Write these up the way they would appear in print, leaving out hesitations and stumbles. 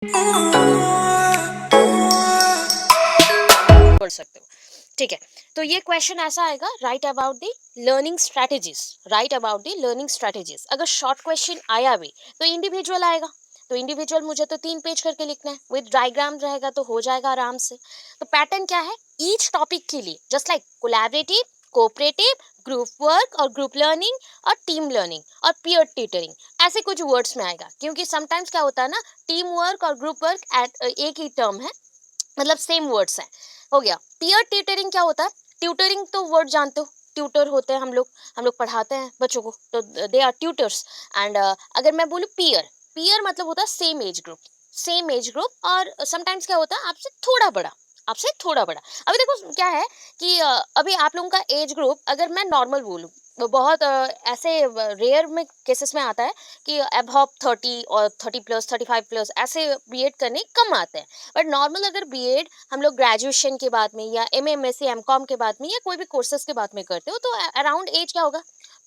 पढ़ सकते हो। ठीक है, तो ये क्वेश्चन ऐसा आएगा, right about the learning strategies, right about the learning strategies. अगर शॉर्ट क्वेश्चन आया भी तो इंडिविजुअल आएगा, तो इंडिविजुअल मुझे तो 3 पेज करके लिखना है, विद डायग्राम रहेगा तो हो जाएगा आराम से। तो पैटर्न क्या है, ईच टॉपिक के लिए just like collaborative, cooperative, group work और ग्रुप लर्निंग और टीम लर्निंग और पीयर ट्यूटरिंग, ऐसे कुछ वर्ड्स में आएगा, क्योंकि समटाइम्स क्या होता है ना, टीम वर्क और ग्रुप वर्क एक ही टर्म है, मतलब सेम वर्ड्स हैं। हो गया। पीयर ट्यूटरिंग क्या होता है, ट्यूटरिंग तो वर्ड जानते हो, ट्यूटर होते हैं हम लोग पढ़ाते हैं बच्चों को, तो दे आर ट्यूटर्स। एंड अगर मैं बोलूँ पीयर, पीयर मतलब होता है same age group, same age group, और समटाइम्स क्या होता है आपसे थोड़ा बड़ा, आपसे थोड़ा बड़ा। अभी देखो क्या है कि अभी आप लोगों का एज ग्रुप, अगर मैं नॉर्मल बोलूँ, बहुत ऐसे रेयर में केसेस में आता है कि अबव 30 और 30 प्लस 35 प्लस ऐसे बीएड करने कम आते हैं। बट नॉर्मल अगर बीएड हम लोग ग्रेजुएशन के बाद में या एमए एमएससी एमकॉम के बाद में या कोई भी कोर्सेज के बाद में करते हो, तो अराउंड एज क्या होगा,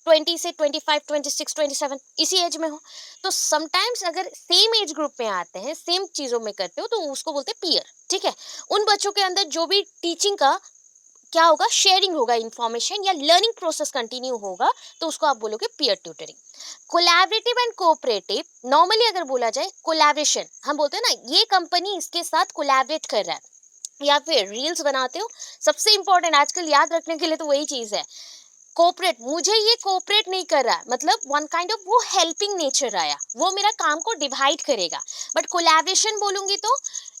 20 से 25, 26, 27, इसी एज में हो। तो समटाइम्स अगर सेम एज ग्रुप में आते हैं, सेम चीजों में करते हो, तो उसको बोलते हैं पीयर। ठीक है, उन बच्चों के अंदर जो भी टीचिंग का क्या होगा, शेयरिंग होगा इन्फॉर्मेशन, या लर्निंग प्रोसेस कंटिन्यू होगा, तो उसको आप बोलोगे peer tutoring. Collaborative and cooperative, normally अगर बोला जाए कोलैबोरेशन, हम बोलते हैं ना ये कंपनी इसके साथ कोलैबोरेट कर रहा है, या फिर रील्स बनाते हो, सबसे इंपॉर्टेंट आजकल याद रखने के लिए तो वही चीज है, कोऑपरेट, मुझे ये कोऑपरेट नहीं कर रहा है, मतलब वन काइंड ऑफ वो हेल्पिंग नेचर आया, वो मेरा काम को डिवाइड करेगा। बट कोलैबोरेशन बोलूंगी तो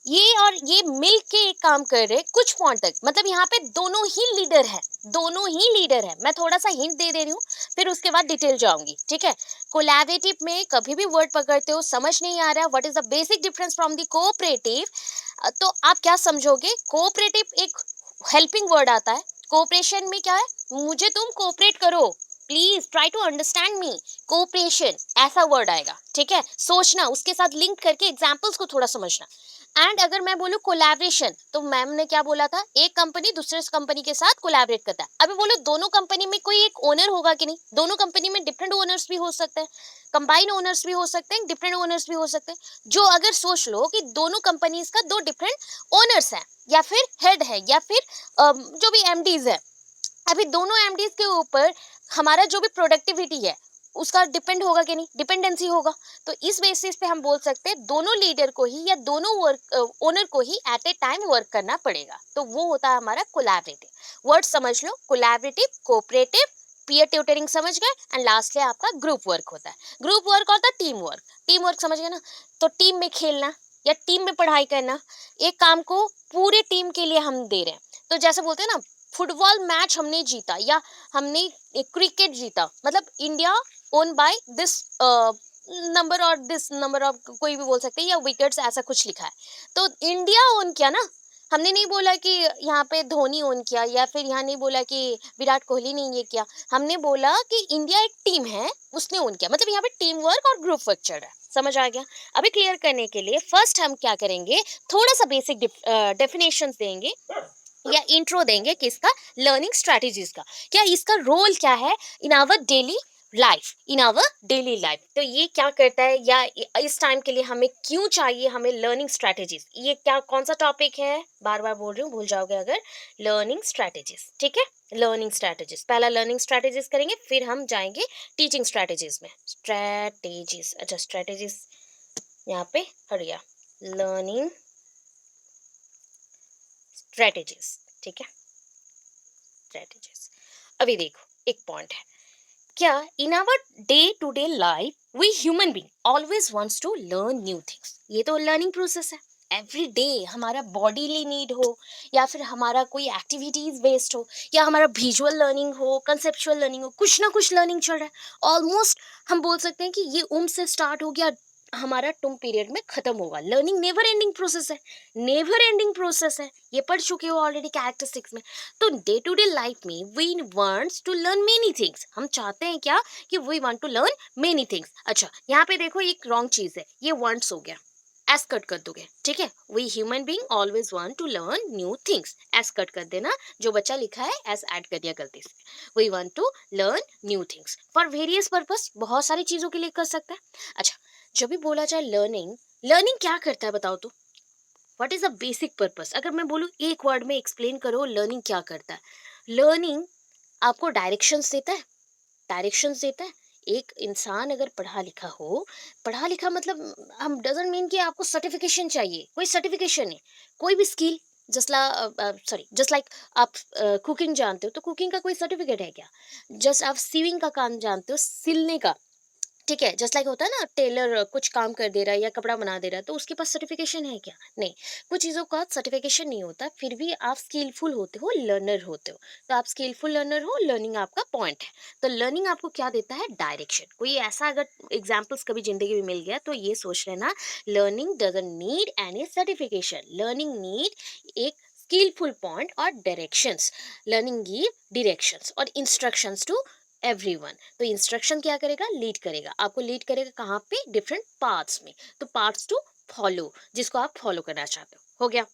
ये और ये मिल के एक काम कर रहे कुछ पॉइंट तक, मतलब यहाँ पे दोनों ही लीडर है, दोनों ही लीडर है। मैं थोड़ा सा हिंट दे रही हूँ, फिर उसके बाद डिटेल जाऊंगी। ठीक है, कोलैबोरेटिव में कभी भी वर्ड पकड़ते हो समझ नहीं आ रहा what is the basic difference from the cooperative, तो आप क्या समझोगे, कोऑपरेटिव एक हेल्पिंग वर्ड आता है, कोऑपरेशन में क्या है, मुझे तुम कोऑपरेट करो, please try to understand me, cooperation ऐसा वर्ड आएगा। ठीक है, सोचना, उसके साथ लिंक करके एग्जांपल्स को थोड़ा समझना। एंड अगर मैं बोलूँ कोलैबोरेशन, तो मैम ने क्या बोला था, एक कंपनी दूसरे कंपनी के साथ कोलैबोरेट करता है। अभी बोलो दोनों कंपनी में कोई एक ओनर होगा कि नहीं, दोनों कंपनी में डिफरेंट ओनर्स भी हो सकते हैं, कंबाइन ओनर्स भी हो सकते हैं, डिफरेंट ओनर्स भी हो सकते हैं। जो अगर सोच लो कि दोनों कंपनीज का दो डिफरेंट ओनर्स हैं, या फिर हेड है, या फिर जो भी एमडीज है, अभी दोनों एमडीज के ऊपर हमारा जो भी प्रोडक्टिविटी है उसका डिपेंड होगा कि नहीं, डिपेंडेंसी होगा। तो इस बेसिस पे हम बोल सकते हैं दोनों लीडर को ही या दोनों वर्क ओनर को ही एट ए टाइम वर्क करना पड़ेगा, तो वो होता है हमारा कोलैबोरेटिव। वर्ड समझ लो, कोलैबोरेटिव, कोऑपरेटिव, पीयर ट्यूटरिंग समझ गए, एंड लास्टली आपका ग्रुप वर्क होता है। ग्रुप वर्क और टीम वर्क, टीम वर्क समझ गए ना, तो टीम में खेलना या टीम में पढ़ाई करना, एक काम को पूरे टीम के लिए हम दे रहे हैं। तो जैसे बोलते हैं ना, फुटबॉल मैच हमने जीता या हमने क्रिकेट जीता, मतलब India won by this number और दिस नंबर ऑफ, कोई भी बोल सकते हैं, या विकेट्स ऐसा कुछ लिखा है, तो इंडिया ओन किया ना। हमने नहीं बोला कि यहाँ पे धोनी ओन किया, या फिर यहाँ नहीं बोला कि विराट कोहली ने ये किया, हमने बोला कि इंडिया एक टीम है, उसने ओन किया, मतलब यहाँ पे टीम वर्क और ग्रुप वर्क चल रहा है। समझ आ गया? अभी क्लियर करने के लिए फर्स्ट हम क्या करेंगे, थोड़ा सा बेसिक डेफिनेशंस देंगे या इंट्रो देंगे किसका, लर्निंग स्ट्रेटजीज का, क्या इसका रोल क्या है in our daily life, in our daily life, तो ये क्या करता है, या इस टाइम के लिए हमें क्यों चाहिए हमें लर्निंग स्ट्रेटजीज, ये क्या कौन सा टॉपिक है, बार बार बोल रही हूँ भूल जाओगे अगर, लर्निंग स्ट्रेटजीज। ठीक है, लर्निंग स्ट्रेटजीज, पहला लर्निंग स्ट्रेटजीज करेंगे, फिर हम जाएंगे टीचिंग स्ट्रेटजीज में। स्ट्रेटेजीज, अच्छा स्ट्रेटजीज यहाँ पे हट गया, लर्निंग स्ट्रेटजीज। ठीक है, स्ट्रेटजीज। अभी देखो एक पॉइंट है, क्या in our day to day life we human being always wants to learn new things, ये तो लर्निंग प्रोसेस है। एवरी डे हमारा बॉडीली नीड हो, या फिर हमारा कोई एक्टिविटीज बेस्ड हो, या हमारा विजुअल लर्निंग हो, कंसेप्चुअल लर्निंग हो, कुछ ना कुछ लर्निंग चल रहा है ऑलमोस्ट। हम बोल सकते हैं कि ये से स्टार्ट हो गया, हमारा टुम पीरियड में खत्म होगा। लर्निंग नेवर एंडिंग प्रोसेस है, नेवर एंडिंग प्रोसेस है, ये पढ़ चुके हो ऑलरेडी कैरेक्टरिस्टिक्स में। तो डे टू डे लाइफ में we wants to learn many things, हम चाहते हैं क्या कि we want to learn many things. अच्छा यहाँ पे देखो एक रॉन्ग चीज है, ये वांट्स हो गया, एस कट कर दोगे। ठीक है, we human being always want to learn new things, S cut कर देना, जो बच्चा लिखा है एस ऐड कर दिया गलती से। We want to learn new things for various purpose, बहुत सारी चीजों के लिए कर सकता है। अच्छा जब भी बोला जाए लर्निंग, लर्निंग क्या करता है बताओ तो? What is the basic purpose? अगर मैं बोलूँ एक वर्ड में एक्सप्लेन करो लर्निंग क्या करता है। लर्निंग आपको डायरेक्शंस देता है। डायरेक्शंस देता है। एक इंसान अगर पढ़ा लिखा हो, पढ़ा लिखा मतलब हम डजंट मीन कि आपको सर्टिफिकेशन चाहिए, कोई सर्टिफिकेशन नहीं, कोई भी स्किल, जस्ट लाइक आप कुकिंग जानते हो तो कुकिंग का कोई सर्टिफिकेट है क्या? जस्ट आप सीविंग का काम जानते हो, सिलने का, ठीक है, जस्ट लाइक होता है ना, टेलर कुछ काम कर दे रहा है या कपड़ा बना दे रहा है तो उसके पास सर्टिफिकेशन है क्या? नहीं। कुछ चीज़ों का सर्टिफिकेशन नहीं होता, फिर भी आप स्किलफुल होते हो, लर्नर होते हो। तो आप स्किलफुल लर्नर हो, लर्निंग आपका पॉइंट है। तो लर्निंग आपको क्या देता है? डायरेक्शन। कोई ऐसा अगर एग्जाम्पल्स कभी जिंदगी में मिल गया तो ये सोच लेना, learning doesn't need any certification, learning need एक स्किलफुल पॉइंट और डायरेक्शंस। लर्निंग गिव डायरेक्शंस और इंस्ट्रक्शंस टू एवरीवन। तो इंस्ट्रक्शन क्या करेगा? लीड करेगा। आपको लीड करेगा कहाँ पे? डिफरेंट पार्ट्स में। तो पार्ट्स टू फॉलो, जिसको आप फॉलो करना चाहते हो गया।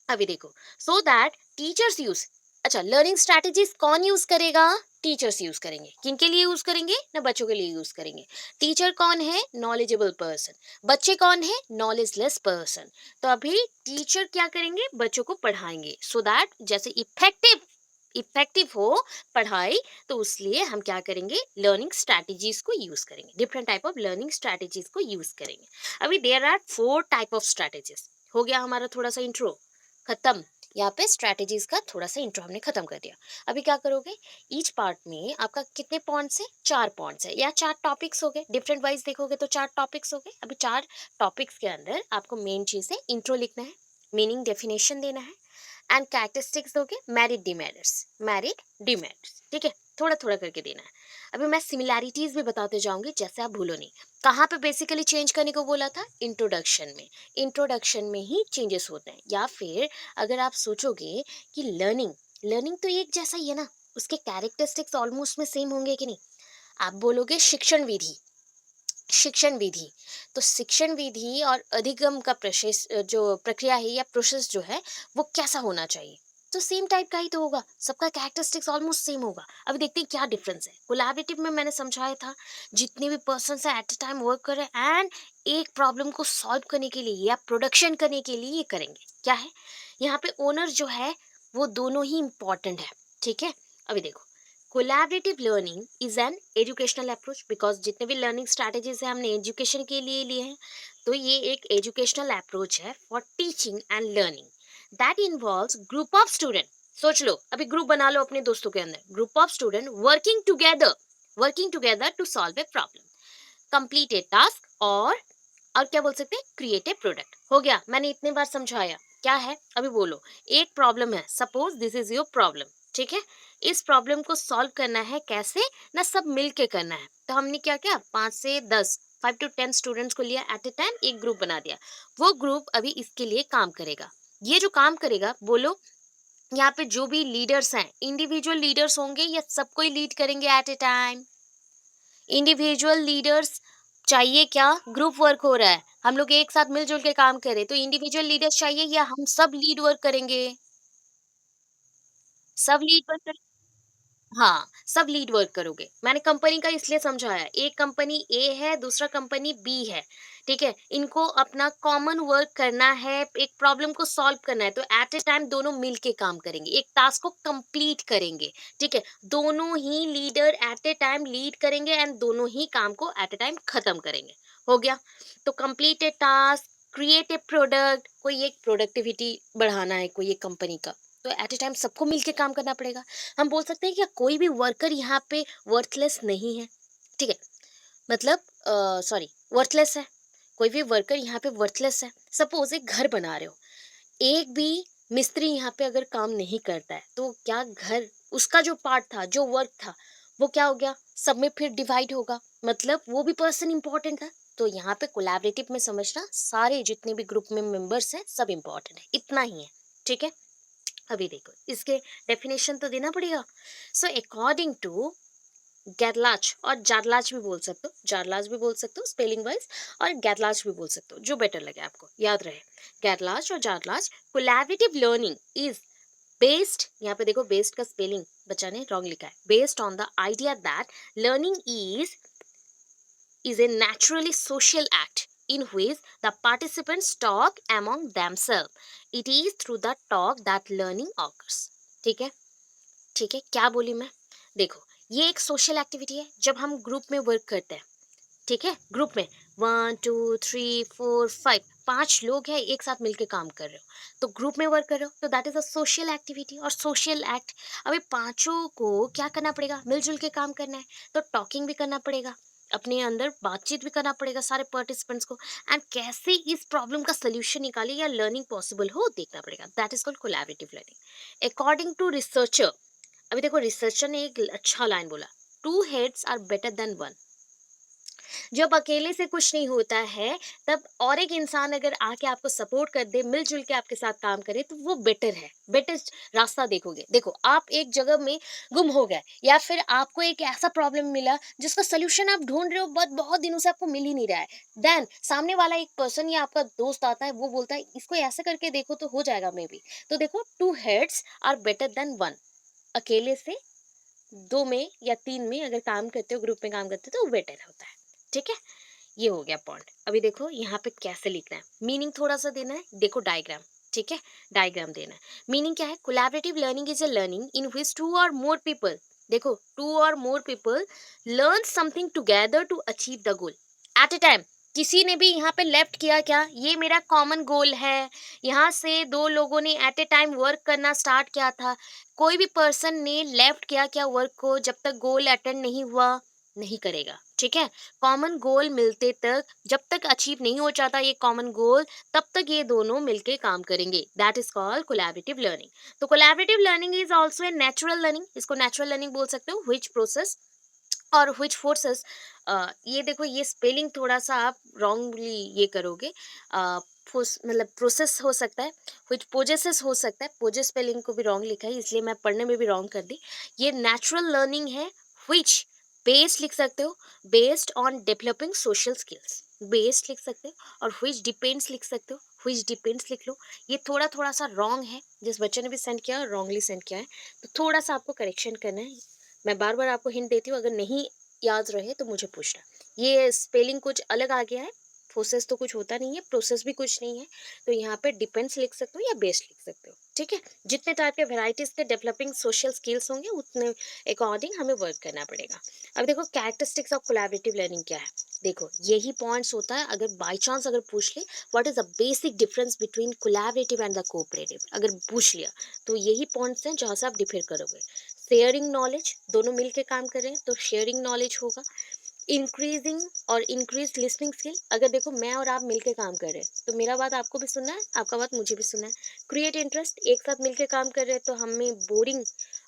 अभी देखो, सो दैट टीचर्स यूज, अच्छा लर्निंग स्ट्रैटेजीज कौन यूज करेगा? टीचर्स यूज करेंगे। किनके लिए यूज करेंगे? ना बच्चों के लिए यूज करेंगे। टीचर कौन है? Knowledgeable person. बच्चे कौन है? Knowledgeless person. तो अभी टीचर क्या करेंगे? बच्चों को पढ़ाएंगे, सो दैट जैसे इफेक्टिव इफेक्टिव हो पढ़ाई, तो उसलिए हम क्या करेंगे? लर्निंग स्ट्रैटेजीज को यूज करेंगे, different type of learning strategies को यूज करेंगे। अभी there are 4 type of strategies. हो गया हमारा थोड़ा सा इंट्रो खत्म। यहाँ पे स्ट्रैटेजीज का थोड़ा सा इंट्रो हमने खत्म कर दिया। अभी क्या करोगे? ईच पार्ट में आपका कितने पॉइंट्स है? 4 पॉइंट्स है या 4 टॉपिक्स हो गए। डिफरेंट वाइज देखोगे तो 4 टॉपिक्स हो गए। अभी 4 टॉपिक्स के अंदर आपको मेन चीज है इंट्रो लिखना है, मीनिंग डेफिनेशन देना है, एंड कैरेक्टरिस्टिक्स दोगे, मैरिड डिमेरिट्स, ठीक है, थोड़ा थोड़ा करके देना है। अभी मैं सिमिलैरिटीज भी बताते जाऊंगी, जैसे आप भूलो नहीं। कहाँ पे बेसिकली चेंज करने को बोला था? इंट्रोडक्शन में। इंट्रोडक्शन में ही चेंजेस होते हैं। या फिर अगर आप सोचोगे कि लर्निंग लर्निंग तो एक जैसा ही है ना, उसके कैरेक्टरिस्टिक्स ऑलमोस्ट में सेम होंगे कि नहीं? आप बोलोगे शिक्षण विधि, शिक्षण विधि, तो शिक्षण विधि और अधिगम का प्रोसेस, जो प्रक्रिया है या प्रोसेस जो है, वो कैसा होना चाहिए? तो सेम टाइप का ही तो होगा, सबका कैरेक्टरिस्टिक्स ऑलमोस्ट सेम होगा। अभी देखते हैं क्या डिफरेंस है। कोलैबोरेटिव में मैंने समझाया था, जितने भी पर्सन है एट अ टाइम वर्क करें एंड एक प्रॉब्लम को सॉल्व करने के लिए या प्रोडक्शन करने के लिए ये करेंगे। क्या है यहाँ पे? ओनर जो है वो दोनों ही इंपॉर्टेंट है, ठीक है। अभी देखो, collaborative learning is an educational approach, because जितने भी लर्निंग स्ट्रैटेजीज है हमने एजुकेशन के लिए लिए हैं, तो ये एक एजुकेशनल अप्रोच है for teaching and learning that involves group of student. सोच लो, अभी ग्रुप बना लो अपने दोस्तों के अंदर, group of student working together to solve a problem, complete a task, और क्या बोल सकते हैं? Create a product. हो गया, मैंने इतने बार समझाया। क्या है? अभी बोलो, एक प्रॉब्लम है, suppose this is your problem, ठीक है। इस प्रॉब्लम को सॉल्व करना है कैसे? ना सब मिल के करना है। तो हमने क्या किया? 5 से 10, 5 to 10 स्टूडेंट्स को लिया एट ए टाइम, एक ग्रुप बना दिया। वो ग्रुप अभी इसके लिए काम करेगा। ये जो काम करेगा, बोलो, यहाँ पे जो भी लीडर्स हैं, इंडिविजुअल लीडर्स होंगे या सबको ही लीड करेंगे at a time? Individual leaders चाहिए क्या? ग्रुप वर्क हो रहा है, हम लोग एक साथ मिलजुल के काम करें, तो इंडिविजुअल लीडर्स चाहिए या हम सब लीड वर्क करेंगे? सब लीड वर्क करें। हाँ, सब लीड वर्क करोगे। मैंने कंपनी का इसलिए समझाया, एक कंपनी ए है, दूसरा कंपनी बी है, ठीक है। इनको अपना कॉमन वर्क करना है, एक प्रॉब्लम को सॉल्व करना है, तो एट ए टाइम दोनों मिल के काम करेंगे, एक टास्क को कंप्लीट करेंगे, ठीक है। दोनों ही leader at a time lead करेंगे एंड दोनों ही काम को एट ए टाइम खत्म करेंगे। हो गया। तो complete a task, create a product, कोई एक प्रोडक्टिविटी बढ़ाना है कोई एक कंपनी का, तो एट ए टाइम सबको मिलके काम करना पड़ेगा। हम बोल सकते हैं कि कोई भी वर्कर यहाँ पे वर्थलेस नहीं है, ठीक है, मतलब सॉरी, वर्थलेस है। कोई भी वर्कर यहाँ पे वर्थलेस है। सपोज एक घर बना रहे हो, एक भी मिस्त्री यहाँ पे अगर काम नहीं करता है, तो क्या घर, उसका जो पार्ट था, जो वर्क था, वो क्या हो गया? सब में फिर डिवाइड होगा, मतलब वो भी पर्सन इंपॉर्टेंट था। तो यहाँ पे कोलैबोरेटिव में समझना, सारे जितने भी ग्रुप में मेंबर्स हैं सब इंपॉर्टेंट है, इतना ही है, ठीक है। अभी देखो, इसके डेफिनेशन तो देना पड़ेगा। सो अकॉर्डिंग टू गैरलाच, और जारलाच भी बोल सकते हो, जारलाच भी बोल सकते हो स्पेलिंग वाइज, और गैरलाच भी बोल सकते हो, जो बेटर लगे आपको, याद रहे। गैरलाच और जारलाच, कोलैबोरेटिव लर्निंग इज बेस्ड, यहाँ पे देखो बेस्ड का स्पेलिंग बच्चा ने रॉन्ग लिखा है, based on the idea that learning is a naturally social act in which the participants talk among themselves. It is through the talk that learning occurs. ठीक है, ठीक है, क्या बोली मैं? देखो, ये एक सोशल एक्टिविटी है जब हम ग्रुप में वर्क करते हैं। ठीक है, ग्रुप में 1 2 3 4 5 5 लोग हैं, एक साथ मिलके काम कर रहे हो, तो ग्रुप में वर्क कर रहे हो, तो that is a social activity और सोशल एक्ट। अभी पांचों को क्या करना पड़ेगा? मिलजुल के काम करना है, तो टॉकिंग भी करना पड़ेगा, अपने अंदर बातचीत भी करना पड़ेगा सारे पार्टिसिपेंट्स को, एंड कैसे इस प्रॉब्लम का सोल्यूशन निकाले या लर्निंग पॉसिबल हो देखना पड़ेगा। That is called collaborative learning according to researcher. अभी देखो, रिसर्चर ने एक अच्छा लाइन बोला, 2 heads आर बेटर देन 1। जब अकेले से कुछ नहीं होता है, तब और एक इंसान अगर आके आपको सपोर्ट कर दे, मिलजुल के आपके साथ काम करे, तो वो बेटर है, बेटर रास्ता देखोगे। देखो, आप एक जगह में गुम हो गए या फिर आपको एक ऐसा प्रॉब्लम मिला जिसका सोल्यूशन आप ढूंढ रहे हो बट बहुत दिनों से आपको मिल ही नहीं रहा है, देन सामने वाला एक पर्सन या आपका दोस्त आता है, वो बोलता है इसको ऐसे करके देखो तो हो जाएगा मे बी। तो देखो, 2 heads आर बेटर देन 1। अकेले से 2 में या 3 में अगर काम करते हो, ग्रुप में काम करते हो, तो वो बेटर होता है। ठीक है, ये हो गया पॉइंट। अभी देखो यहाँ पे कैसे लिखना है, मीनिंग थोड़ा सा देना है, देखो डायग्राम। ठीक है, डायग्राम देना है। मीनिंग क्या है? Collaborative learning is a learning in which 2 or more people, देखो 2 or more people learn something together to achieve the goal at a time. किसी ने भी यहाँ पे लेफ्ट किया क्या? ये मेरा कॉमन गोल है, यहाँ से 2 लोगों ने एट ए टाइम वर्क करना स्टार्ट किया था। कोई भी पर्सन ने लेफ्ट किया क्या वर्क को, जब तक गोल अटेंड नहीं हुआ नहीं करेगा। ठीक है, कॉमन गोल मिलते तक, जब तक अचीव नहीं हो जाता ये कॉमन गोल, तब तक ये दोनों मिलके काम करेंगे। That is called collaborative learning. तो collaborative learning is also a natural learning, इसको नेचुरल लर्निंग बोल सकते हो। व्हिच प्रोसेस और व्हिच फोर्सेस, ये देखो, ये स्पेलिंग थोड़ा सा आप रॉन्गली ये करोगे, मतलब प्रोसेस हो सकता है, व्हिच पोजेसेस हो सकता है, पोजेस स्पेलिंग को भी रॉन्ग लिखा है, इसलिए मैं पढ़ने में भी रॉन्ग कर दी। ये नेचुरल लर्निंग है। व्हिच बेस्ड लिख सकते हो, based on developing social skills, based लिख सकते हो, और व्हिच डिपेंड्स लिख सकते हो, व्हिच डिपेंड्स लिख लो। ये थोड़ा थोड़ा सा रॉन्ग है, जिस बच्चे ने भी सेंड किया रॉन्गली सेंड किया है, तो थोड़ा सा आपको करेक्शन करना है। मैं बार बार आपको हिंट देती हूँ, अगर नहीं याद रहे तो मुझे पूछना। ये स्पेलिंग कुछ अलग आ गया है, प्रोसेस तो कुछ होता नहीं है, प्रोसेस भी कुछ नहीं है, तो यहाँ पे डिपेंड्स लिख सकते हो या बेस्ड लिख सकते हो। ठीक है, जितने टाइप के वेराइटीज के डेवलपिंग सोशल स्किल्स होंगे उतने अकॉर्डिंग हमें वर्क करना पड़ेगा। अब देखो, कैरेक्टरिस्टिक्स ऑफ कोलैबोरेटिव लर्निंग क्या है? देखो, यही पॉइंट्स होता है, अगर बाई चांस अगर पूछ ले what is the basic difference between collaborative and the cooperative, अगर पूछ लिया तो यही पॉइंट्स हैं जहाँ से आप डिफर करोगे। शेयरिंग नॉलेज, दोनों मिलके काम कर रहे हैं तो शेयरिंग नॉलेज होगा। इंक्रीजिंग और इंक्रीज लिसनिंग स्किल, अगर देखो मैं और आप मिलके काम कर रहे हैं तो मेरा बात आपको भी सुनना है, आपका बात मुझे भी सुनना है। क्रिएट इंटरेस्ट, एक साथ मिलके काम कर रहे हैं तो हमें बोरिंग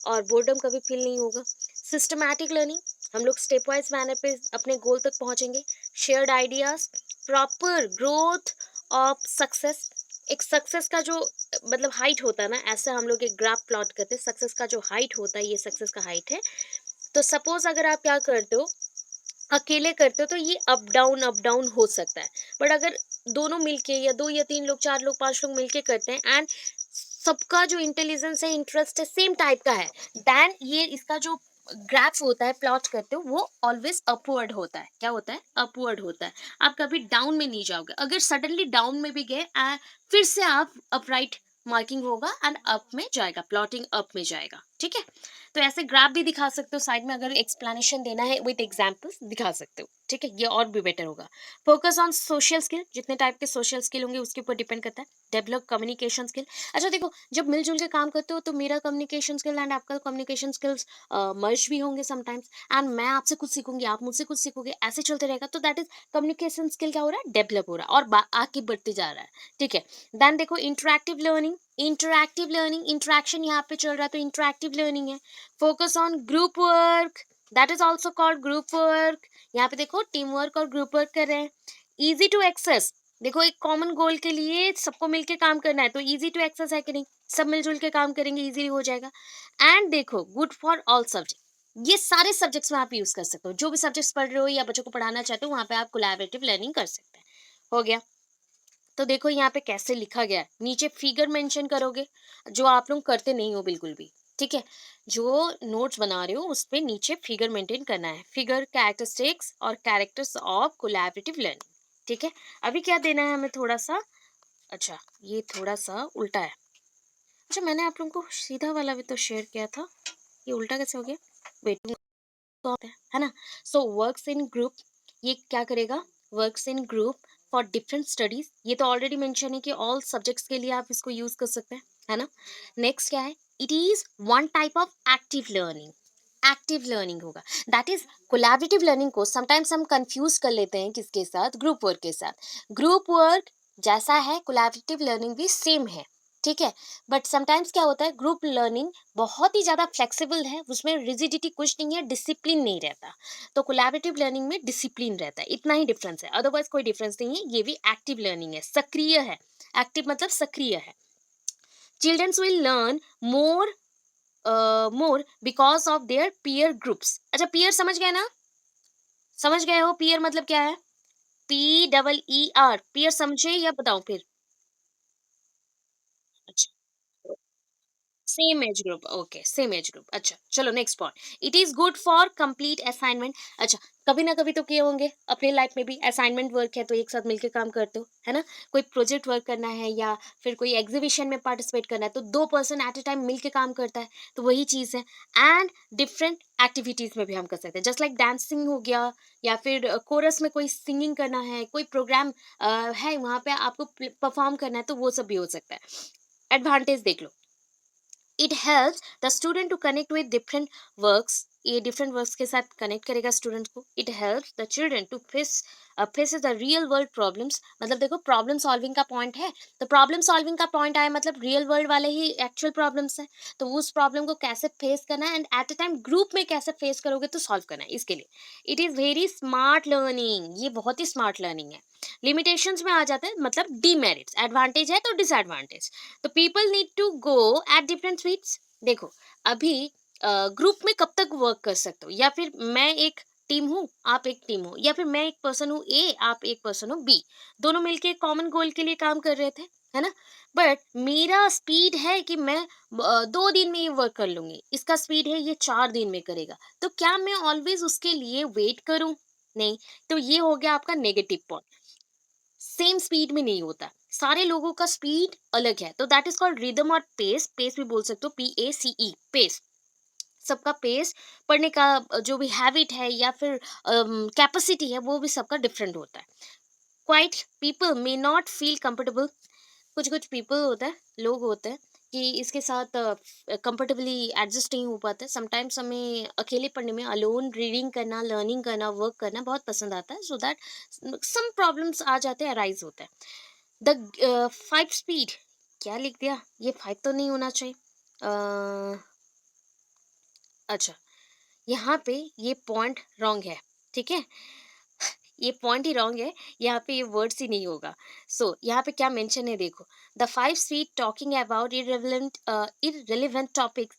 और बोर्डम कभी फील नहीं होगा। सिस्टमैटिक लर्निंग, हम लोग स्टेप वाइज मैनर पे अपने गोल तक पहुंचेंगे। Shared ideas, proper growth of success, एक सक्सेस का जो मतलब हाइट होता है ना, ऐसे हम लोग एक ग्राफ प्लॉट करते हैं, सक्सेस का जो हाइट होता है, ये सक्सेस का हाइट है। तो सपोज अगर आप क्या करते हो, अकेले करते हो तो ये अप डाउन हो सकता है, बट अगर दोनों मिलके या 2 या 3 लोग, 4 लोग, 5 लोग मिलके करते हैं एंड सबका जो इंटेलिजेंस है, इंटरेस्ट है, सेम टाइप का है, देन ये इसका जो ग्राफ होता है प्लॉट करते हो वो ऑलवेज अपवर्ड होता है। क्या होता है? अपवर्ड होता है। आप कभी डाउन में नहीं जाओगे। अगर सडनली डाउन में भी गए फिर से आप अपराइट मार्किंग होगा एंड अप में जाएगा, प्लॉटिंग अप में जाएगा। ठीक है, तो ऐसे ग्राफ भी दिखा सकते हो साइड में, अगर एक्सप्लेनेशन देना है विद एग्जांपल्स दिखा सकते हो। ठीक है, ये और भी बेटर होगा। फोकस ऑन सोशल स्किल, जितने टाइप के सोशल स्किल होंगे उसके ऊपर डिपेंड करता है। डेवलप कम्युनिकेशन स्किल, अच्छा देखो, जब मिलजुल के काम करते हो तो मेरा कम्युनिकेशन स्किल एंड आपका कम्युनिकेशन स्किल्स मर्ज भी होंगे समटाइम्स, एंड मैं आपसे कुछ सीखूंगी, आप मुझसे कुछ सीखोगे, ऐसे चलते रहेगा, तो दैट इज कम्युनिकेशन स्किल क्या हो रहा है? डेवलप हो रहा है और आगे बढ़ते जा रहा है। ठीक है, देन देखो interactive learning, interactive learning, interaction यहाँ पे चल रहा है तो इंटरैक्टिव लर्निंग है। Focus on group work, that is also called group work. यहाँ पे देखो टीम वर्क और ग्रुप वर्क कर रहे हैं। इजी टू एक्सेस, देखो एक कॉमन गोल के लिए सबको मिलके काम करना है तो इजी टू एक्सेस है कि नहीं, सब मिलजुल के काम करेंगे, इजीली हो जाएगा। एंड देखो गुड फॉर ऑल सब्जेक्ट, ये सारे सब्जेक्ट्स में आप यूज कर सकते हो, जो भी सब्जेक्ट्स पढ़ रहे हो या बच्चों को पढ़ाना चाहते हो वहां पे आप कोलैबोरेटिव लर्निंग कर सकते हैं। हो गया। तो देखो यहाँ पे कैसे लिखा गया है, नीचे फिगर मेंशन करोगे, जो आप लोग करते नहीं हो बिल्कुल भी। ठीक है, जो नोट्स बना रहे हो उस पे नीचे फिगर मेंटेन करना है। फिगर कैरेक्टरिस्टिक्स और कैरेक्टर्स ऑफ कोलैबोरेटिव लर्निंग। ठीक है, अभी क्या देना है हमें थोड़ा सा, अच्छा ये थोड़ा सा उल्टा है। अच्छा मैंने आप लोगों को सीधा वाला भी तो शेयर किया था, ये उल्टा कैसे हो गया? वेट है ना? सो वर्क्स इन ग्रुप, ये क्या करेगा? Works in group for different studies, ये तो ऑलरेडी मेंशन है कि ऑल सब्जेक्ट्स के लिए आप इसको यूज कर सकते हैं, है ना? नेक्स्ट क्या है? It is one type of active learning. Active learning होगा, दैट इज कोलैबोरेटिव लर्निंग को समटाइम्स हम कंफ्यूज कर लेते हैं किसके साथ? ग्रुप वर्क के साथ। ग्रुप वर्क जैसा है कोलैबोरेटिव लर्निंग भी सेम है, ठीक है? बट समटाइम्स क्या होता है, ग्रुप लर्निंग बहुत ही ज़्यादा फ्लेक्सिबल है, उसमें रिजिडिटी कुछ नहीं है, डिसिप्लिन नहीं रहता। तो कोलैबोरेटिव लर्निंग में डिसिप्लिन रहता है, इतना ही डिफरेंस है, अदरवाइज कोई डिफरेंस नहीं है। ये भी एक्टिव लर्निंग है, सक्रिय है। एक्टिव मतलब सक्रिय है। Childrens will learn more more because of their peer groups. अच्छा पीयर समझ गए ना? समझ गए हो पीयर मतलब क्या है? PEER, पीयर समझे या बताऊं फिर? अच्छा, same age group, okay same age group. अच्छा चलो next point, it is good for complete assignment. अच्छा कभी ना कभी तो किए होंगे अपने लाइफ में भी, असाइनमेंट वर्क है तो एक साथ मिलकर काम करते हो, है ना? कोई प्रोजेक्ट वर्क करना है या फिर कोई एग्जीबिशन में पार्टिसिपेट करना है तो दो पर्सन एट अ टाइम मिलकर काम करता है, तो वही चीज़ है। एंड डिफरेंट एक्टिविटीज में भी हम कर सकते हैं, जस्ट लाइक डांसिंग हो गया, या फिर कोरस में कोई सिंगिंग करना है, कोई प्रोग्राम है वहाँ पे आपको परफॉर्म करना है, तो वो सब भी हो सकता है। एडवांटेज देख लो, it helps the student to connect with different works, ये डिफरेंट वर्क्स के साथ कनेक्ट करेगा स्टूडेंट को। It helps the children to face the real world problems, मतलब देखो प्रॉब्लम सॉल्विंग का पॉइंट है, तो प्रॉब्लम सॉल्विंग का पॉइंट आया मतलब रियल वर्ल्ड वाले ही एक्चुअल प्रॉब्लम्स है, तो उस प्रॉब्लम को कैसे फेस करना है and at a time group में कैसे फेस करोगे तो सॉल्व करना है, इसके लिए it is very smart learning, ये बहुत ही स्मार्ट लर्निंग है। लिमिटेशंस में आ जाते हैं, मतलब डीमेरिट्स, एडवांटेज है तो डिसएडवांटेज। तो people need to go at different speeds. देखो अभी ग्रुप में कब तक वर्क कर सकते हो, या फिर मैं एक टीम हूँ आप एक टीम हो, या फिर मैं एक पर्सन हूँ ए आप एक पर्सन हो बी, दोनों मिलके कॉमन गोल के लिए काम कर रहे थे, है ना? बट मेरा स्पीड है कि मैं 2 दिन में ये वर्क कर लूंगी, इसका स्पीड है ये 4 दिन में करेगा, तो क्या मैं ऑलवेज उसके लिए वेट करूं? नहीं। तो ये हो गया आपका नेगेटिव पॉइंट, सेम स्पीड में नहीं होता, सारे लोगों का स्पीड अलग है, तो दैट इज कॉल्ड रिदम और पेस, पेस भी बोल सकते हो, PACE, पेस। सबका पेस पढ़ने का जो भी हैबिट है या फिर कैपेसिटी है वो भी सबका डिफरेंट होता है। Quite people may not feel comfortable, कुछ कुछ पीपल होता है, लोग होते हैं कि इसके साथ कंफर्टेबली एडजस्ट नहीं हो पाते। समटाइम्स हमें अकेले पढ़ने में, अलोन रीडिंग करना, लर्निंग करना, वर्क करना बहुत पसंद आता है, सो दैट सम प्रॉब्लम्स आ जाते हैं, अराइज होता है। द 5 स्पीड, क्या लिख दिया? ये 5 तो नहीं होना चाहिए। अच्छा यहाँ पे ये पॉइंट रॉन्ग है, ठीक है? ये पॉइंट ही रॉन्ग है, यहाँ पे ये वर्ड्स ही नहीं होगा। सो यहाँ पे क्या मेंशन है देखो, the 5 speed talking about irrelevant topics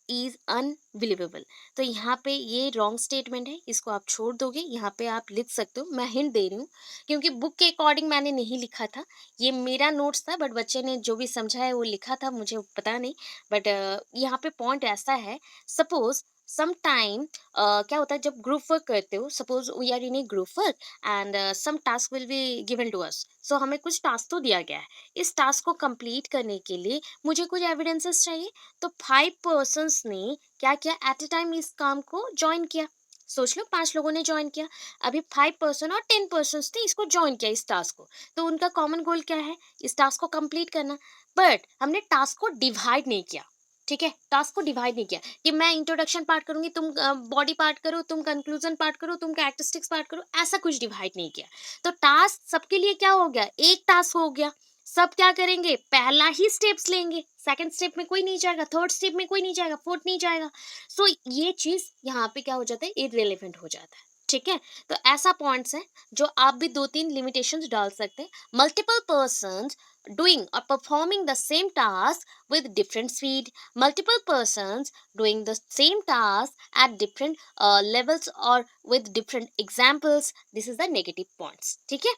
is unbelievable. तो यहाँ पे ये रॉन्ग स्टेटमेंट है, इसको आप छोड़ दोगे, यहाँ पे आप लिख सकते हो, मैं हिंट दे रही हूँ क्योंकि बुक के अकॉर्डिंग मैंने नहीं लिखा था, ये मेरा नोट्स था, बट बच्चे ने जो भी समझा है वो लिखा था, मुझे पता नहीं। बट यहाँ पे पॉइंट ऐसा है, सपोज सम टाइम क्या होता है जब ग्रुप वर्क करते हो, suppose we are in a group work and some task will be given to us, so हमें कुछ टास्क तो दिया गया है, इस टास्क को कंप्लीट करने के लिए मुझे कुछ एविडेंसेस चाहिए, तो 5 पर्सन्स ने क्या किया, एट अ टाइम इस काम को ज्वाइन किया। सोच लो 5 लोगों ने ज्वाइन किया, अभी 5 पर्सन और 10 पर्सन ने इसको ज्वाइन किया इस टास्क को, तो उनका कॉमन गोल क्या है? इस टास्क को कंप्लीट करना। बट हमने टास्क को डिवाइड नहीं किया, ठीक है? टास्क को डिवाइड नहीं किया कि मैं इंट्रोडक्शन पार्ट करूंगी, तुम बॉडी पार्ट करो, तुम कंक्लूजन पार्ट करो, तुम कैरेक्टरिस्टिक्स पार्ट करो, ऐसा कुछ डिवाइड नहीं किया। तो टास्क सबके लिए क्या हो गया? एक टास्क हो गया। सब क्या करेंगे? पहला ही स्टेप्स लेंगे, सेकंड स्टेप में कोई नहीं जाएगा, थर्ड स्टेप में कोई नहीं जाएगा, फोर्थ नहीं जाएगा। सो ये चीज यहाँ पे क्या हो जाता है? इररिलेवेंट हो जाता है, ठीक है? तो ऐसा पॉइंट्स है जो आप भी 2-3 लिमिटेशंस डाल सकते हैं। Multiple person doing or performing the same task with different speed, multiple persons doing the same task at different levels or with different examples, this is the negative points, ठीक है?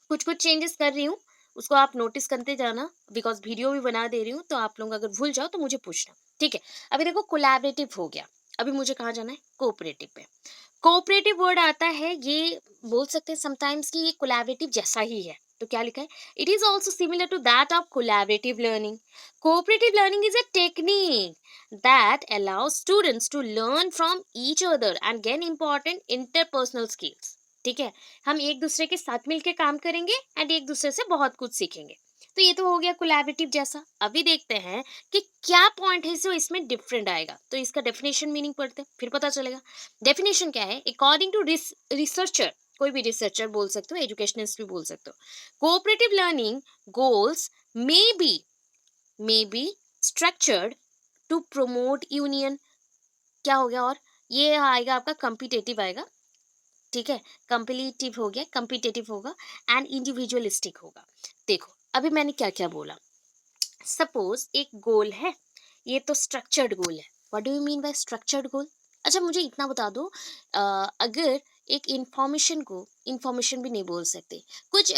कुछ कुछ चेंजेस कर रही हूँ, उसको आप नोटिस करते जाना, बिकॉज वीडियो भी बना दे रही हूँ, तो आप लोग अगर भूल जाओ तो मुझे पूछना, ठीक है? अभी देखो कोलैबोरेटिव हो गया, अभी मुझे कहाँ जाना है? कोऑपरेटिव पे। कोऑपरेटिव वर्ड आता है, ये बोल सकते हैं समटाइम्स कि ये कोलैबोरेटिव जैसा ही है। तो क्या लिखा है? It is also similar to that of collaborative learning. Cooperative learning is a technique that allows students to learn from each other and gain important interpersonal skills. ठीक है, हम एक दूसरे के साथ मिलकर काम करेंगे एंड एक दूसरे से बहुत कुछ सीखेंगे। तो ये तो हो गया कोलैबोरेटिव जैसा। अभी देखते हैं कि क्या पॉइंट है जो इसमें डिफरेंट आएगा। तो इसका डेफिनेशन मीनिंग पढ़ते हैं, फिर पता चलेगा। डेफिनेशन क्या है? अकॉर्डिंग टू रिसर्चर, कोई भी रिसर्चर बोल सकते हो, एजुकेशनिस्ट भी बोल सकते हो, cooperative learning goals may be structured to promote union. क्या हो गया? और ये आएगा आपका कंपिटेटिव आएगा। ठीक है, कंपिटिटिव हो गया, कंपिटेटिव होगा एंड इंडिविजुअलिस्टिक होगा। देखो अभी मैंने क्या क्या बोला। सपोज एक गोल है, ये तो स्ट्रक्चर्ड गोल है। What do you mean by structured goal? अच्छा मुझे इतना बता दो, अगर एक इंफॉर्मेशन को इंफॉर्मेशन भी नहीं बोल सकते, कुछ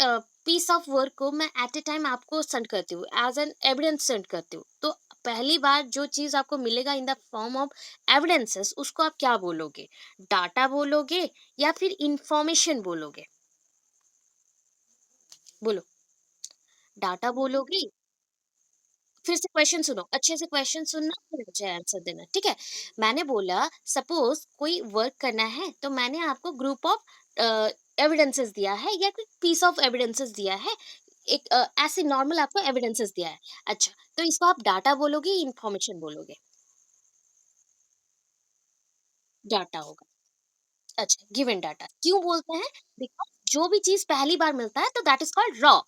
पीस ऑफ वर्क को मैं एट ए टाइम आपको सेंड करती हूँ, एज एन एविडेंस सेंड करती हूँ, तो पहली बार जो चीज आपको मिलेगा in the form of evidences, उसको आप क्या बोलोगे? डाटा बोलोगे या फिर इंफॉर्मेशन बोलोगे? बोलो। डाटा बोलोगे? फिर से क्वेश्चन सुनो, अच्छे से क्वेश्चन सुनना, फिर मुझे आंसर देना, ठीक है? मैंने बोला सपोज कोई वर्क करना है, तो मैंने आपको ग्रुप ऑफ एविडेंसेस दिया है या कोई पीस ऑफ एविडेंसेस दिया है, एक ऐसे नॉर्मल आपको एविडेंसेस दिया है। अच्छा, तो इसको आप डाटा बोलोगे, इंफॉर्मेशन बोलोगे? डाटा होगा। अच्छा, गिवन डाटा क्यों बोलते हैं? बिकॉज जो भी चीज पहली बार मिलता है तो that is called raw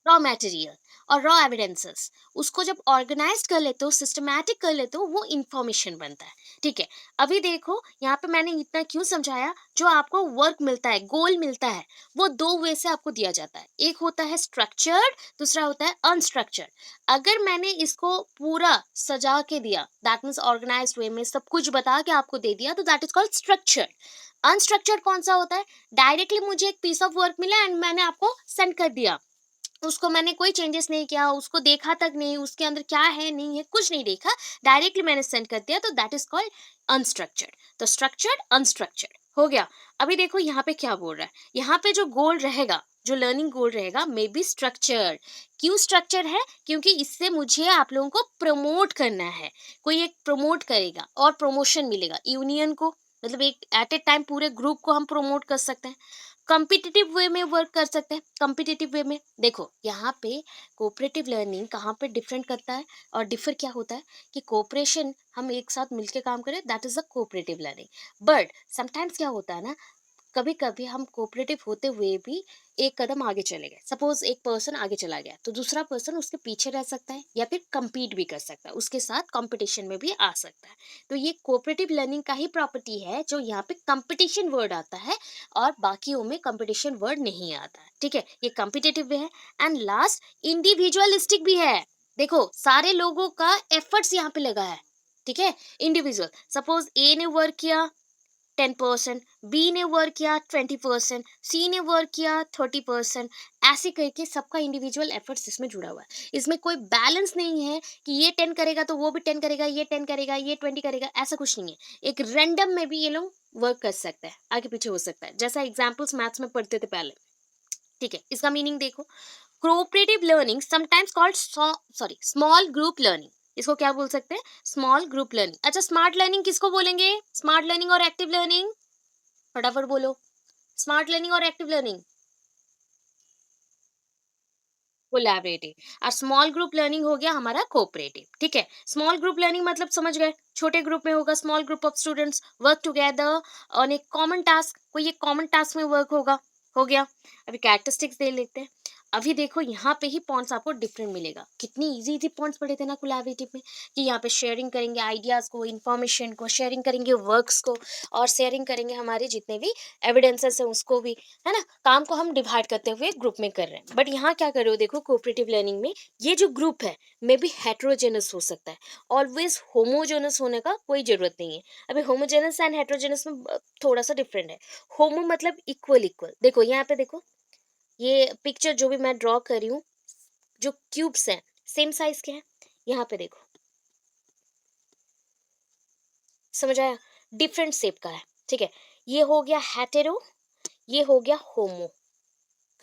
material और रॉ एविडेंसेस। उसको जब ऑर्गेनाइज कर लेते हो, सिस्टमैटिक कर लेते हो, वो इंफॉर्मेशन बनता है। ठीक है, अभी देखो यहाँ पे मैंने इतना क्यों समझाया। जो आपको वर्क मिलता है, गोल मिलता है, वो दो वे से आपको दिया जाता है। एक होता है स्ट्रक्चर्ड, दूसरा होता है अनस्ट्रक्चर्ड। अगर मैंने इसको पूरा सजा के दिया, दैट मीन्स ऑर्गेनाइज वे में सब कुछ बता के आपको दे दिया, तो that is called structured. Unstructured कौन सा होता है? डायरेक्टली मुझे एक पीस ऑफ वर्क मिला एंड मैंने आपको सेंड कर दिया, उसको मैंने कोई चेंजेस नहीं किया, उसको देखा तक नहीं, उसके अंदर क्या है नहीं है कुछ नहीं देखा, डायरेक्टली मैंने सेंड कर दिया, तो दैट इज कॉल्ड अनस्ट्रक्चर्ड। तो स्ट्रक्चर्ड अनस्ट्रक्चर्ड हो गया। अभी देखो यहाँ पे क्या बोल रहा है, यहाँ पे जो गोल रहेगा, जो लर्निंग गोल रहेगा, मे बी स्ट्रक्चर्ड। क्यों स्ट्रक्चर है? क्योंकि इससे मुझे आप लोगों को प्रमोट करना है। कोई एक प्रमोट करेगा और प्रमोशन मिलेगा यूनियन को, मतलब एक एट ए टाइम पूरे ग्रुप को हम प्रमोट कर सकते हैं। कॉम्पिटिटिव वे में वर्क कर सकते हैं। कॉम्पिटिटिव वे में देखो यहाँ पे कोऑपरेटिव लर्निंग कहाँ पे डिफरेंट करता है और डिफर क्या होता है, कि कोऑपरेशन हम एक साथ मिलके काम करें, that is a cooperative learning. But sometimes क्या होता है ना, कभी कभी हम कोऑपरेटिव होते हुए भी एक कदम आगे चले गए। सपोज एक पर्सन आगे चला गया, तो दूसरा पर्सन उसके पीछे रह सकता है या फिर compete भी कर सकता है, उसके साथ कंपटीशन में भी आ सकता है। तो ये कोऑपरेटिव लर्निंग का ही प्रॉपर्टी है, जो यहाँ पे कंपटीशन वर्ड आता है और बाकियों में कंपटीशन वर्ड नहीं आता है। ठीक है, ये कॉम्पिटिटिव भी है। एंड लास्ट, इंडिविजुअलिस्टिक भी है। देखो सारे लोगों का एफर्ट्स यहाँ पे लगा है। ठीक है, इंडिविजुअल। सपोज ए ने वर्क किया 10%, बी ने वर्क किया 20%, सी ने वर्क किया 30%, ऐसे करके सबका इंडिविजुअल एफर्ट्स इसमें जुड़ा हुआ है। इसमें कोई बैलेंस नहीं है कि ये 10 करेगा तो वो भी 10 करेगा, ये 10 करेगा ये 20 करेगा, ऐसा कुछ नहीं है। एक रैंडम में भी ये लोग वर्क कर सकते हैं, आगे पीछे हो सकता है, जैसा एग्जाम्पल्स मैथ्स में पढ़ते थे पहले। ठीक है, इसका मीनिंग देखो। Cooperative learning sometimes called sorry small group learning. इसको क्या बोल सकते हैं? Small group learning. अच्छा, स्मार्ट लर्निंग किसको बोलेंगे? स्मार्ट लर्निंग और एक्टिव लर्निंग, फटाफट बोलो। स्मार्ट लर्निंग और एक्टिव लर्निंग। कोलैबोरेटिव। और स्मॉल ग्रुप लर्निंग हो गया हमारा कोऑपरेटिव। ठीक है, स्मॉल ग्रुप लर्निंग मतलब समझ गए, छोटे ग्रुप में होगा, small group of students work together on A common task, कोई एक कॉमन टास्क में वर्क होगा। हो गया। अभी कैरेक्टरिस्टिक्स दे लेते हैं। अभी देखो यहाँ पे ही पॉइंट्स आपको डिफरेंट मिलेगा। कितनी इजी इजी पॉइंट्स पढ़े थे ना कोलैबोरेटिव में, कि यहाँ पे शेयरिंग करेंगे आइडियाज को, इंफॉर्मेशन को, शेयरिंग करेंगे वर्क्स को, और शेयरिंग करेंगे हमारे जितने भी एविडेंसेस हैं उसको भी, है ना। काम को हम डिवाइड करते हुए ग्रुप में कर रहे हैं। बट यहाँ क्या कर रहे हो, देखो कोऑपरेटिव लर्निंग में ये जो ग्रुप है मे बी हेट्रोजेनस हो सकता है। ऑलवेज होमोजेनस होने का कोई जरूरत नहीं है। अभी होमोजेनस एंड हेट्रोजेनस में थोड़ा सा डिफरेंट है। होमो मतलब इक्वल इक्वल। देखो यहाँ पे देखो, ये पिक्चर जो भी मैं ड्रॉ कर रही हूँ, जो क्यूब्स हैं सेम साइज के हैं। यहाँ पे देखो, समझ आया? डिफरेंट शेप का है। ठीक है, ये हो गया हेटेरो, ये हो गया होमो,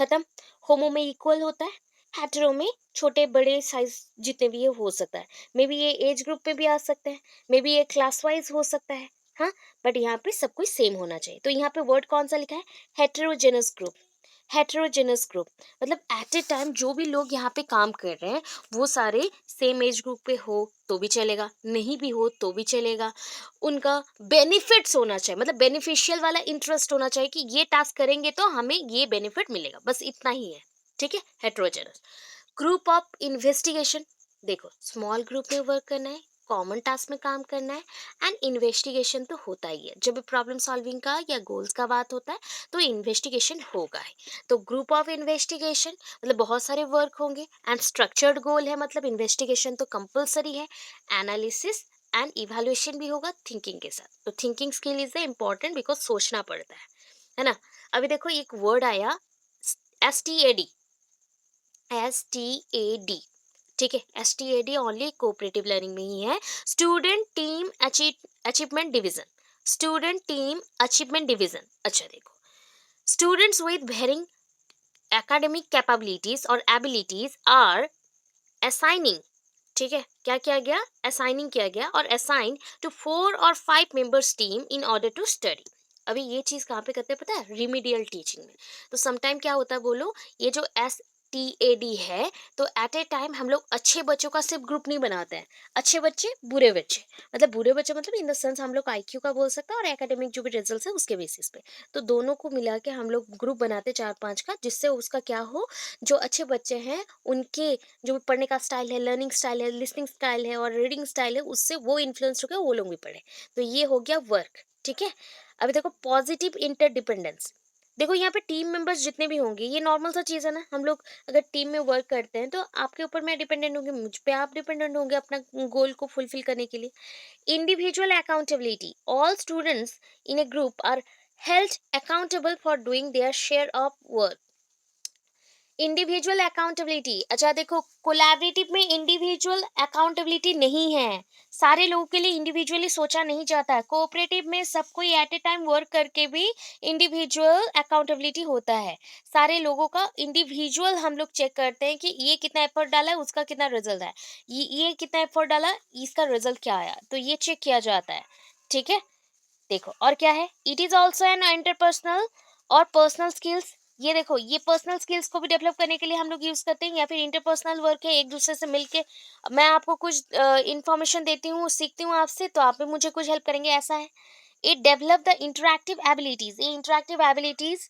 खत्म। होमो में इक्वल होता है, हेटेरो में छोटे बड़े साइज जितने भी ये हो सकता है। मे बी ये एज ग्रुप में भी आ सकते हैं, मे बी ये क्लास वाइज हो सकता है, हाँ, बट यहाँ पे सब कुछ सेम होना चाहिए। तो यहाँ पे वर्ड कौन सा लिखा है, हेटेरोजेनस ग्रुप। हेटेरोजेनस ग्रुप मतलब एट ए टाइम जो भी लोग यहाँ पे काम कर रहे हैं वो सारे सेम एज ग्रुप पे हो तो भी चलेगा, नहीं भी हो तो भी चलेगा। उनका बेनिफिट्स होना चाहिए, मतलब बेनिफिशियल वाला इंटरेस्ट होना चाहिए कि ये टास्क करेंगे तो हमें ये बेनिफिट मिलेगा, बस इतना ही है, ठीक है। हेटेरोजेनस ग्रुप ऑफ इन्वेस्टिगेशन, देखो स्मॉल ग्रुप में वर्क करना है, कॉमन टास्क में काम करना है, एंड इन्वेस्टिगेशन तो होता ही है। जब भी प्रॉब्लम सॉल्विंग का या गोल्स का बात होता है तो इन्वेस्टिगेशन होगा ही। तो ग्रुप ऑफ इन्वेस्टिगेशन मतलब बहुत सारे वर्क होंगे, एंड स्ट्रक्चर्ड गोल है मतलब इन्वेस्टिगेशन तो कंपलसरी है। एनालिसिस एंड इवैल्यूएशन भी होगा थिंकिंग के साथ। तो thinking skill is important because सोचना पड़ता है ना। अभी देखो एक वर्ड आया STAD, STAD, ठीक है। STAD ओनली कोऑपरेटिव लर्निंग में ही है, student team achievement division, student team achievement division. अच्छा देखो, students with varying academic capabilities और abilities are assigning, ठीक है, क्या किया गया, assigning किया गया और assign to 4 or 5 members team in order to study। अभी ये चीज कहाँ पे करते हैं पता है, रिमीडियल टीचिंग में। तो समटाइम क्या होता है बोलो, ये जो STAD है तो एट ए टाइम हम लोग अच्छे बच्चों का सिर्फ ग्रुप नहीं बनाते हैं, अच्छे बच्चे बुरे बच्चे, मतलब बुरे बच्चे मतलब इन द सेंस हम लोग IQ का बोल सकते हैं और एकेडमिक जो भी रिजल्ट है उसके बेसिस पे। तो दोनों को मिला के हम लोग ग्रुप बनाते 4-5 का, जिससे उसका क्या हो, जो अच्छे बच्चे हैं उनके जो पढ़ने का स्टाइल है, लर्निंग स्टाइल है, लिसनिंग स्टाइल है और रीडिंग स्टाइल है, उससे वो इन्फ्लुएंस होकर वो लोग भी पढ़े। तो ये हो गया वर्क, ठीक है। अभी देखो पॉजिटिव इंटरडिपेंडेंस, देखो यहाँ पे टीम मेंबर्स जितने भी होंगे ये नॉर्मल सा चीज़ है ना, हम लोग अगर टीम में वर्क करते हैं तो आपके ऊपर मैं डिपेंडेंट होंगी, मुझ पे आप डिपेंडेंट होंगे अपना गोल को फुलफिल करने के लिए। Individual accountability, all students in a group are held accountable for doing their share of work. Individual accountability, अच्छा देखो कोलैबोरेटिव में इंडिविजुअल अकाउंटेबिलिटी नहीं है, सारे लोगों के लिए इंडिविजुअली सोचा नहीं जाता है। कोऑपरेटिव में सब कोई एट ए टाइम वर्क करके भी इंडिविजुअल अकाउंटेबिलिटी होता है। सारे लोगों का इंडिविजुअल हम लोग चेक करते हैं कि ये कितना एफर्ट डाला है, उसका कितना रिजल्ट है, ये कितना एफर्ट डाला, इसका रिजल्ट क्या आया, तो ये चेक किया जाता है, ठीक है। देखो और क्या है, it is also an interpersonal और पर्सनल स्किल्स। ये देखो ये पर्सनल स्किल्स को भी डेवलप करने के लिए हम लोग यूज करते हैं, या फिर इंटरपर्सनल वर्क है, एक दूसरे से मिलके मैं आपको कुछ इंफॉर्मेशन देती हूँ, सीखती हूँ आपसे, तो आप भी मुझे कुछ हेल्प करेंगे, ऐसा है। It develop the interactive abilities, ये इंटरैक्टिव एबिलिटीज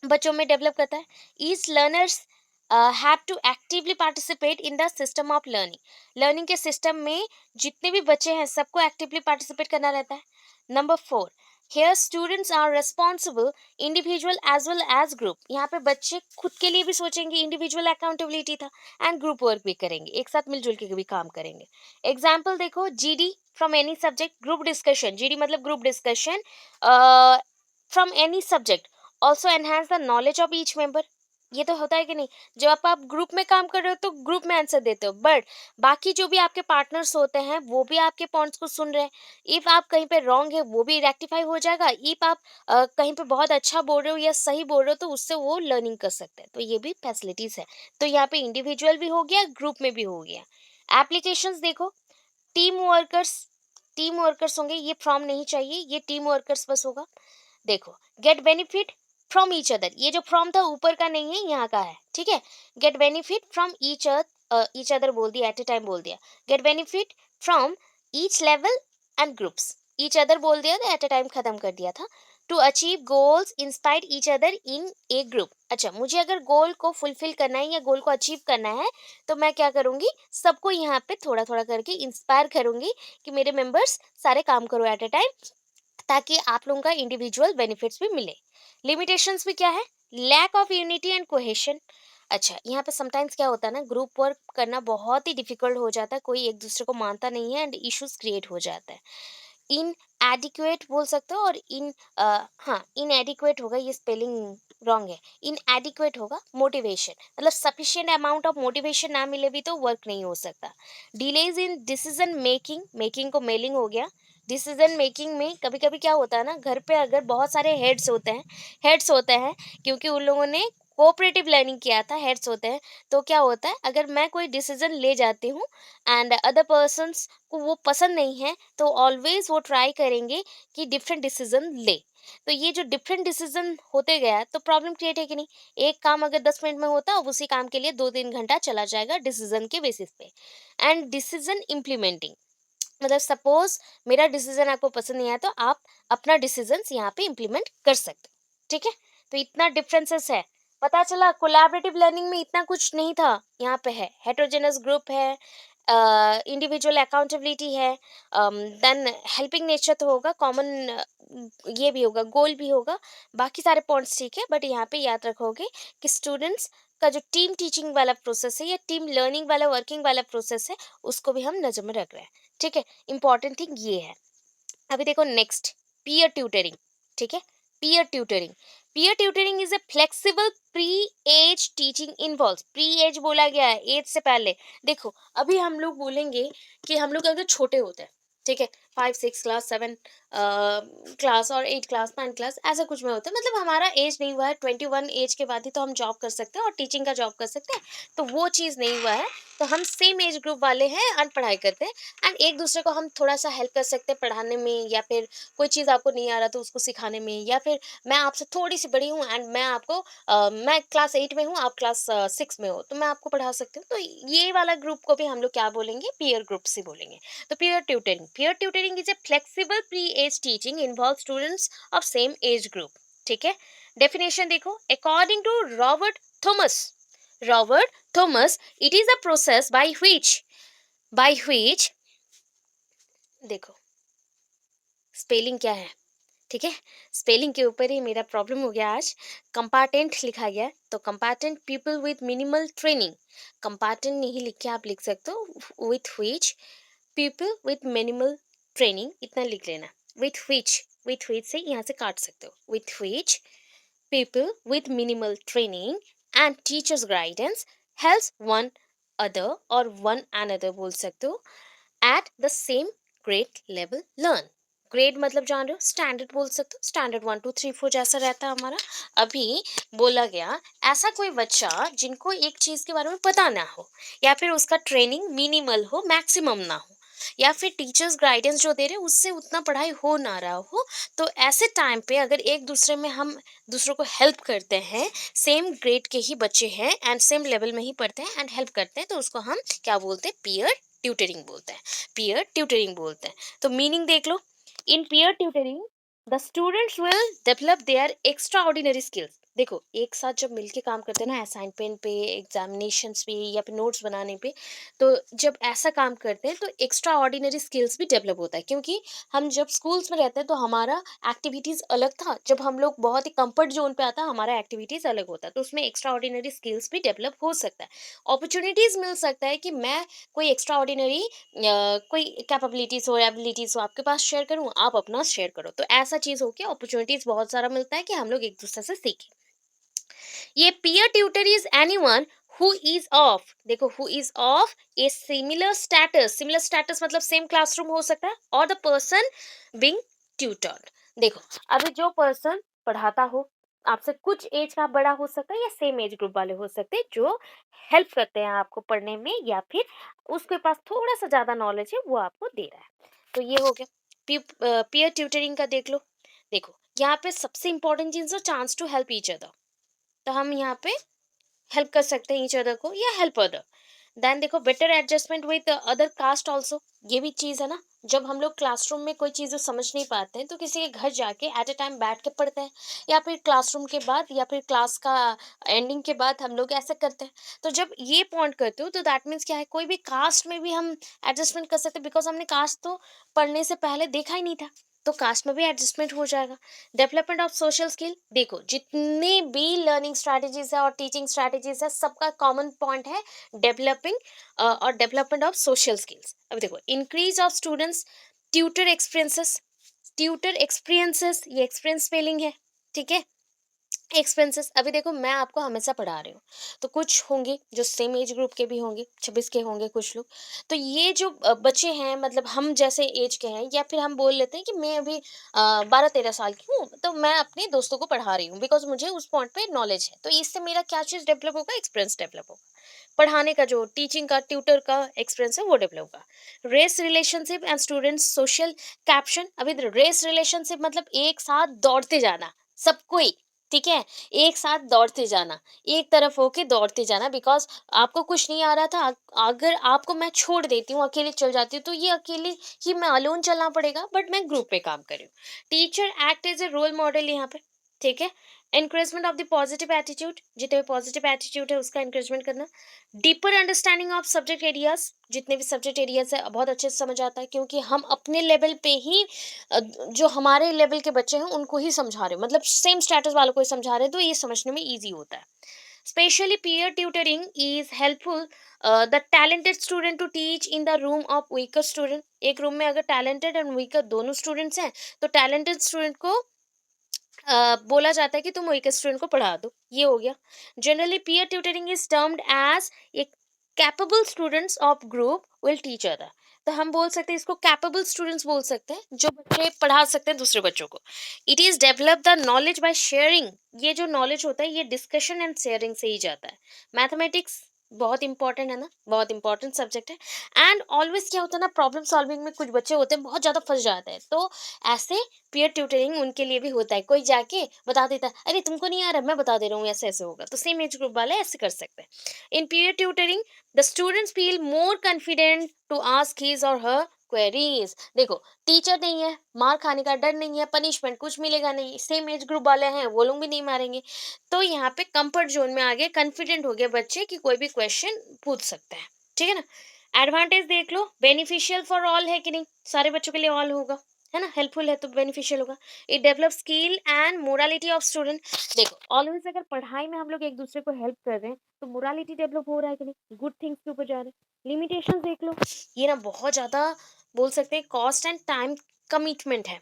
बच्चों में डेवलप करता है। Each learners have to actively participate in the system of learning, learning के सिस्टम में जितने भी बच्चे हैं सबको एक्टिवली पार्टिसिपेट करना रहता है। Number 4, here students are responsible individual as well as group, यहाँ पे बच्चे खुद के लिए भी सोचेंगे, इंडिविजुअल अकाउंटेबिलिटी था, एंड ग्रुप वर्क भी करेंगे, एक साथ मिलजुल के भी काम करेंगे। एग्जाम्पल देखो, GD from any subject, group discussion, GD मतलब group discussion from any subject also enhance the knowledge of each member. ये तो होता है कि नहीं, जब आप ग्रुप में काम कर रहे हो तो ग्रुप में आंसर देते हो, बट बाकी जो भी आपके पार्टनर्स होते हैं वो भी आपके पॉइंट्स को सुन रहे हैं। इफ आप कहीं पे रॉन्ग है वो भी रेक्टिफाई हो जाएगा, इफ आप कहीं पे बहुत अच्छा बोल रहे हो या सही बोल रहे हो तो उससे वो लर्निंग कर सकते हैं। तो ये भी फैसिलिटीज है। तो यहाँ पे इंडिविजुअल भी हो गया, ग्रुप में भी हो गया। एप्लीकेशंस देखो, टीम वर्कर्स, टीम वर्कर्स होंगे, ये फ्रॉम नहीं चाहिए, ये टीम वर्कर्स बस होगा। देखो get benefit from each other, ये जो फ्रॉम था ऊपर का नहीं है, यहाँ का है, ठीक है। Get benefit from each other बोल दिया, एट ए टाइम बोल दिया। Get benefit from each level and groups, each other बोल दिया तो एट ए टाइम खत्म कर दिया था। To achieve goals inspire each other in a group, अच्छा मुझे अगर गोल को फुलफिल करना है या गोल को अचीव करना है तो मैं क्या करूंगी, सबको यहाँ पे थोड़ा थोड़ा करके इंस्पायर करूंगी कि मेरे मेंबर्स सारे काम करो एट ए टाइम, ताकि आप लोगों का इंडिविजुअल बेनिफिट्स भी मिले। लिमिटेशंस भी क्या है, lack of unity and cohesion. अच्छा यहाँ पे समटाइम्स क्या होता है ना, ग्रुप वर्क करना बहुत ही डिफिकल्ट हो जाता है, कोई एक दूसरे को मानता नहीं है एंड इश्यूज क्रिएट हो जाता है। इन एडिक्वेट बोल सकते हो, और हाँ इन एडिक्वेट होगा, ये स्पेलिंग रॉन्ग है, इन एडिक्वेट होगा। मोटिवेशन मतलब सफिशिएंट अमाउंट ऑफ मोटिवेशन ना मिले भी तो वर्क नहीं हो सकता। Delays in decision making, making को मेलिंग हो गया। डिसीजन मेकिंग में कभी कभी क्या होता है ना, घर पे अगर बहुत सारे हेड्स होते हैं क्योंकि उन लोगों ने कोऑपरेटिव लर्निंग किया था, हेड्स होते हैं। तो क्या होता है, अगर मैं कोई डिसीजन ले जाती हूँ एंड अदर पर्सन्स को वो पसंद नहीं है, तो ऑलवेज वो ट्राई करेंगे कि डिफरेंट डिसीजन ले। तो ये जो डिफरेंट डिसीजन होते गया तो प्रॉब्लम क्रिएट है कि नहीं। एक काम अगर 10 मिनट में होता, अब उसी काम के लिए 2-3 घंटा चला जाएगा डिसीजन के बेसिस पे। एंड डिसीजन इम्प्लीमेंटिंग, मतलब सपोज मेरा डिसीजन आपको पसंद नहीं आया, तो आप अपना डिसीजन यहाँ पे इम्प्लीमेंट कर सकते हो। ठीक है, तो इतना डिफरेंसेस है। पता चला कोलैबोरेटिव लर्निंग में इतना कुछ नहीं था, यहाँ पे है हेटेरोजेनस ग्रुप है, इंडिविजुअल अकाउंटेबिलिटी है, देन हेल्पिंग नेचर तो होगा, कॉमन ये भी होगा, गोल भी होगा। बाकी सारे पॉइंट्स ठीक है, बट यहाँ पे याद रखोगे कि स्टूडेंट्स का जो टीम टीचिंग वाला प्रोसेस है या टीम लर्निंग वाला वर्किंग वाला प्रोसेस है, उसको भी हम नजर में रख रहे हैं। ठीक है, इंपॉर्टेंट थिंग ये है। अभी देखो नेक्स्ट, पीयर ट्यूटरिंग। ठीक है, peer tutoring, peer tutoring is a flexible pre age teaching involve. Pre age बोला गया है, एज से पहले। देखो अभी हम लोग बोलेंगे कि हम लोग अगर छोटे होते हैं, ठीक है, 5 6 क्लास 7 क्लास और 8 क्लास 9 क्लास ऐसा कुछ में होता है, मतलब हमारा एज नहीं हुआ है, 21 एज के बाद ही तो हम जॉब कर सकते हैं और टीचिंग का जॉब कर सकते हैं। तो वो चीज़ नहीं हुआ है, तो हम सेम एज ग्रुप वाले हैं और पढ़ाई करते हैं। एंड एक दूसरे को हम थोड़ा सा हेल्प कर सकते हैं पढ़ाने में, या फिर कोई चीज़ आपको नहीं आ रहा तो उसको सिखाने में, या फिर मैं आपसे थोड़ी सी बड़ी हूँ एंड मैं आपको मैं क्लास 8 में हूँ, आप क्लास 6 में हो, तो मैं आपको पढ़ा सकती हूँ। तो ये वाला ग्रुप को भी हम लोग क्या बोलेंगे, पीयर ग्रुप ही बोलेंगे। तो peer tutoring is a flexible pre age teaching involve students of same age group. ठीक है, डेफिनेशन देखो, according to Robert Thomas, it is a process by which देखो स्पेलिंग क्या है। ठीक है, स्पेलिंग के ऊपर ही मेरा प्रॉब्लम हो गया आज। कंपार्टेंट लिखा गया है, तो कंपार्टेंट पीपल विथ मिनिमल ट्रेनिंग, कंपार्टेंट नहीं लिख के आप लिख सकते हो with which, people with minimal training इतना लिख लेना। विथ व्हिच से यहाँ से काट सकते हो, with which people with minimal training and teachers guidance helps one other और one another बोल सकते हो at the same grade level learn। Grade मतलब जान रहे हो, स्टैंडर्ड बोल सकते हो, स्टैंडर्ड 1 2 3 4 जैसा रहता है हमारा। अभी बोला गया ऐसा कोई बच्चा जिनको एक चीज के बारे में पता ना हो, या फिर उसका ट्रेनिंग मिनिमल हो, मैक्सिमम ना हो, या फिर टीचर्स गाइडेंस जो दे रहे हैं उससे उतना पढ़ाई हो ना रहा हो, तो ऐसे टाइम पे अगर एक दूसरे में हम दूसरों को हेल्प करते हैं, सेम ग्रेड के ही बच्चे हैं एंड सेम लेवल में ही पढ़ते हैं एंड हेल्प करते हैं, तो उसको हम क्या बोलते हैं, पीयर ट्यूटरिंग बोलते हैं। पीयर ट्यूटरिंग बोलते हैं। तो मीनिंग देख लो, in peer tutoring the students will develop their extraordinary skills. देखो एक साथ जब मिलके काम करते हैं ना, असाइनमेंट पे, एग्जामिनेशंस पे, या फिर नोट्स बनाने पे, तो जब ऐसा काम करते हैं तो एक्स्ट्रा ऑर्डिनरी स्किल्स भी डेवलप होता है। क्योंकि हम जब स्कूल्स में रहते हैं तो हमारा एक्टिविटीज़ अलग था, जब हम लोग बहुत ही कंफर्ट जोन पे आता है हमारा एक्टिविटीज़ अलग होता है, तो उसमें एक्स्ट्रा ऑर्डिनरी स्किल्स भी डेवलप हो सकता है। अपॉर्चुनिटीज़ मिल सकता है कि मैं कोई एक्स्ट्रा ऑर्डिनरी कोई कैपेबिलिटीज़ हो, एबिलिटीज़ हो आपके पास शेयर करूँ, आप अपना शेयर करो, तो ऐसा चीज़ हो के अपॉर्चुनिटीज़ बहुत सारा मिलता है कि हम लोग एक दूसरे से सीखें। ये peer tutor is anyone who is of, देखो who is of a similar status मतलब सेम क्लासरूम हो सकता है, और द पर्सन बिंग ट्यूटर्ड। देखो अभी जो पर्सन पढ़ाता हो, आपसे कुछ एज का बड़ा हो सकता है या सेम एज ग्रुप वाले हो सकते हैं, जो हेल्प करते हैं आपको पढ़ने में, या फिर उसके पास थोड़ा सा ज्यादा नॉलेज है वो आपको दे रहा है। तो ये हो गया पीयर ट्यूटरिंग का। देख लो, देखो यहाँ पे सबसे इंपॉर्टेंट चीज है chance to help each other. तो हम यहाँ पे हेल्प कर सकते हैं ईच अदर को या हेल्प अदर। देन देखो better adjustment with other caste also, ये भी चीज़ है ना। जब हम लोग क्लासरूम में कोई चीज़ समझ नहीं पाते हैं तो किसी के घर जाके एट अ टाइम बैठ के पढ़ते हैं, या फिर क्लासरूम के बाद या फिर क्लास का एंडिंग के बाद हम लोग ऐसे करते हैं। तो जब ये पॉइंट करते हो तो दैट मीन्स क्या है, कोई भी कास्ट में भी हम एडजस्टमेंट कर सकते हैं, बिकॉज हमने कास्ट तो पढ़ने से पहले देखा ही नहीं था, तो कास्ट में भी एडजस्टमेंट हो जाएगा। डेवलपमेंट ऑफ सोशल स्किल, देखो जितनी भी लर्निंग स्ट्रैटेजीज है और टीचिंग स्ट्रैटेजीज है, सबका कॉमन पॉइंट है डेवलपिंग और डेवलपमेंट ऑफ सोशल स्किल्स। अब देखो increase of students tutor experiences, ये एक्सपीरियंस स्पेलिंग है। ठीक है, एक्सपेंसेस अभी देखो मैं आपको हमेशा पढ़ा रही हूँ, तो कुछ होंगे जो सेम एज ग्रुप के भी होंगे, 26 के होंगे कुछ लोग। तो ये जो बच्चे हैं मतलब हम जैसे एज के हैं या फिर हम बोल लेते हैं कि मैं अभी 12-13 साल की हूँ, तो मैं अपने दोस्तों को पढ़ा रही हूँ बिकॉज़ मुझे उस पॉइंट पे नॉलेज है। तो इससे मेरा क्या चीज़ डेवलप होगा? एक्सपीरियंस डेवलप होगा। पढ़ाने का जो टीचिंग का, ट्यूटर का एक्सपीरियंस है वो डेवलप होगा। Race relationship and students social caption अभी रेस रिलेशनशिप मतलब एक साथ दौड़ते जाना, सब कोई ठीक है, एक साथ दौड़ते जाना, एक तरफ होके दौड़ते जाना बिकॉज़ आपको कुछ नहीं आ रहा था, अगर आपको मैं छोड़ देती हूँ, अकेले चल जाती हूँ, तो ये अकेले ही मैं अलोन चलना पड़ेगा, बट मैं ग्रुप में काम कर रही हूँ। Teacher act as a role model यहाँ पे, ठीक है? Encouragement of the positive attitude, जितने भी पॉजिटिव एटीट्यूड है उसका एनकरेजमेंट करना। Deeper understanding of subject areas, जितने भी सब्जेक्ट एरियाज़ है बहुत अच्छे से समझ आता है क्योंकि हम अपने लेवल पे ही जो हमारे लेवल के बच्चे हैं उनको ही समझा रहे हैं मतलब सेम स्टेटस वालों को ही समझा रहे हैं तो ये समझने में ईजी होता है specially peer tutoring is helpful the talented student to teach in the room of weaker student एक रूम में अगर टैलेंटेड एंड वीकर दोनों स्टूडेंट्स हैं तो टैलेंटेड स्टूडेंट को बोला जाता है कि तुम वीकर स्टूडेंट को पढ़ा दो ये हो गया generally peer tutoring is termed as a capable students of group will teach other तो हम बोल सकते हैं इसको कैपेबल स्टूडेंट्स बोल सकते हैं जो बच्चे पढ़ा सकते हैं दूसरे बच्चों को it is develop the knowledge by sharing ये जो नॉलेज होता है ये डिस्कशन एंड शेयरिंग से ही जाता है मैथमेटिक्स बहुत इंपॉर्टेंट है ना बहुत इंपॉर्टेंट सब्जेक्ट है एंड ऑलवेज क्या होता है ना प्रॉब्लम सॉल्विंग में कुछ बच्चे होते हैं बहुत ज़्यादा फंस जाते हैं तो ऐसे पीयर ट्यूटरिंग उनके लिए भी होता है कोई जाके बता देता है अरे तुमको नहीं आ रहा मैं बता दे रहा हूँ ऐसे ऐसे होगा तो सेम एज ग्रुप वाले ऐसे कर सकते हैं in peer tutoring the students feel more confident to ask his or her queries देखो टीचर नहीं है मार खाने का डर नहीं है पनिशमेंट कुछ मिलेगा नहीं सेम एज ग्रुप वाले हैं वो लोग भी नहीं मारेंगे तो यहाँ पे कंफर्ट जोन में आ गए कॉन्फिडेंट हो गए बच्चे कि कोई भी क्वेश्चन पूछ सकते हैं ठीक है ना एडवांटेज देख लो बेनिफिशियल फॉर ऑल है कि नहीं सारे बच्चों के लिए ऑल होगा है ना हेल्पफुल है तो बेनिफिशियल होगा it develop skill and morality of student देखो ऑलवेज अगर पढ़ाई में हम लोग एक दूसरे को हेल्प कर रहे हैं तो मोरालिटी डेवलप हो रहा है कि नहीं गुड थिंग्स के ऊपर जा रहे हैं लिमिटेशन देख लो ये ना बहुत ज्यादा बोल सकते हैं कॉस्ट एंड टाइम कमिटमेंट है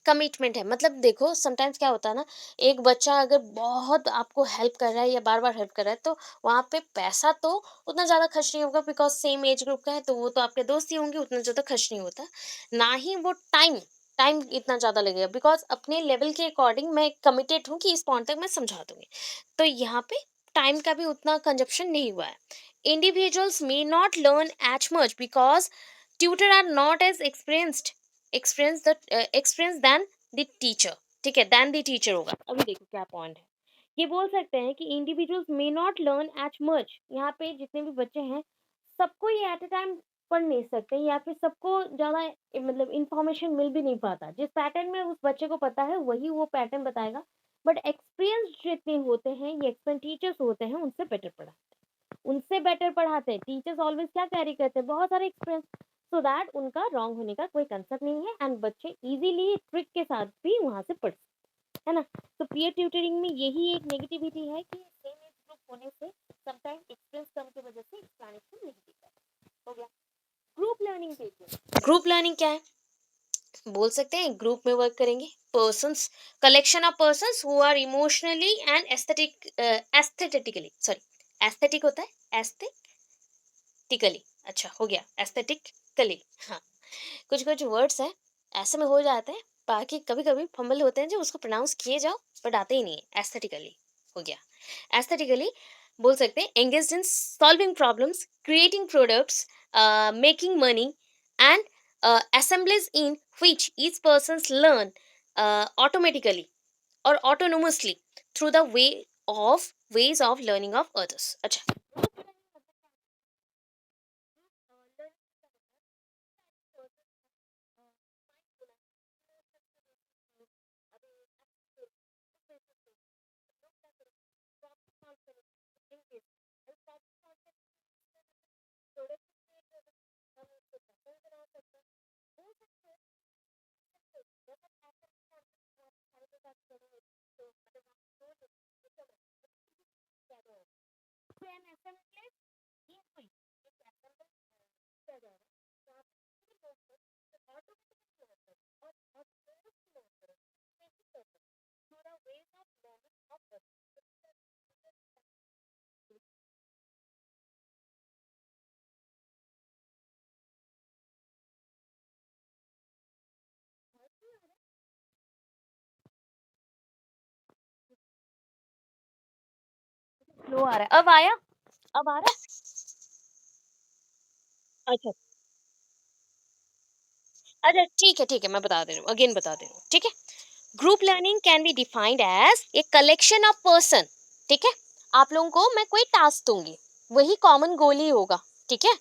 कमिटमेंट है मतलब देखो समटाइम्स क्या होता है ना एक बच्चा अगर बहुत आपको हेल्प कर रहा है या बार बार हेल्प कर रहा है तो वहाँ पे पैसा तो उतना ज़्यादा खर्च नहीं होगा बिकॉज सेम एज ग्रुप का है तो वो तो आपके दोस्त ही होंगे उतना ज़्यादा खर्च नहीं होता ना ही वो टाइम टाइम इतना ज़्यादा लगेगा बिकॉज अपने लेवल के अकॉर्डिंग मैं कमिटेड हूँ कि इस पॉइंट तक मैं समझा दूंगी तो यहाँ पे टाइम का भी उतना कंजप्शन नहीं हुआ है individuals may not learn as much because tutor are not as experience then the teacher ठीक है देन द टीचर होगा अभी देखो क्या पॉइंट है ये बोल सकते हैं कि individuals may not learn as much यहाँ पे जितने भी बच्चे हैं सबको ये एट अ टाइम पढ़ नहीं सकते या फिर सबको ज़्यादा मतलब इंफॉर्मेशन मिल भी नहीं पाता जिस पैटर्न में उस बच्चे को पता है वही वो पैटर्न बताएगा बट एक्सपीरियंस जितने होते हैं ये एक्सपीरियंस टीचर्स होते हैं उनसे बेटर पढ़ाते हैं टीचर्स ऑलवेज क्या कैरी करते हैं बहुत सारे एक्सपीरियंस सो दैट उनका रॉन्ग होने का कोई कंसेप्ट नहीं है एंड बच्चे इजीली ट्रिक के साथ भी वहां से पढ़ सकते हैं है ना तो पीयर ट्यूटरिंग में यही एक नेगेटिविटी है कि सेम एज ग्रुप होने से समटाइम एक्सपीरियंस कम की वजह से एक्सप्लेनेशन नहीं दिखता हो गया ग्रुप लर्निंग देखिए ग्रुप लर्निंग क्या है बोल सकते हैं ग्रुप में वर्क करेंगे persons collection of persons who are emotionally and aesthetically sorry aesthetic होता है एस्थेटिकली अच्छा हो गया एस्थेटिकली हाँ कुछ कुछ वर्ड्स हैं ऐसे में हो जाते हैं बाकी कभी कभी फंबल होते हैं जो उसको प्रोनाउंस किए जाओ बट आते ही नहीं है एस्थेटिकली हो गया एस्थेटिकली बोल सकते हैं engaged in solving problems creating products making money and assemblies in which each persons learn automatically or autonomously through the ways of learning of others अच्छा स्लो आ रहा है, अब आया? अब आ रहा है? अच्छा, अच्छा ठीक है, मैं बता दे रही हूँ, अगेन बता दे रही हूँ, ठीक है? Group learning can be defined as a collection of person, ठीक है? आप लोगों को मैं कोई टास्क दूंगी, वही कॉमन गोल ही होगा, ठीक है?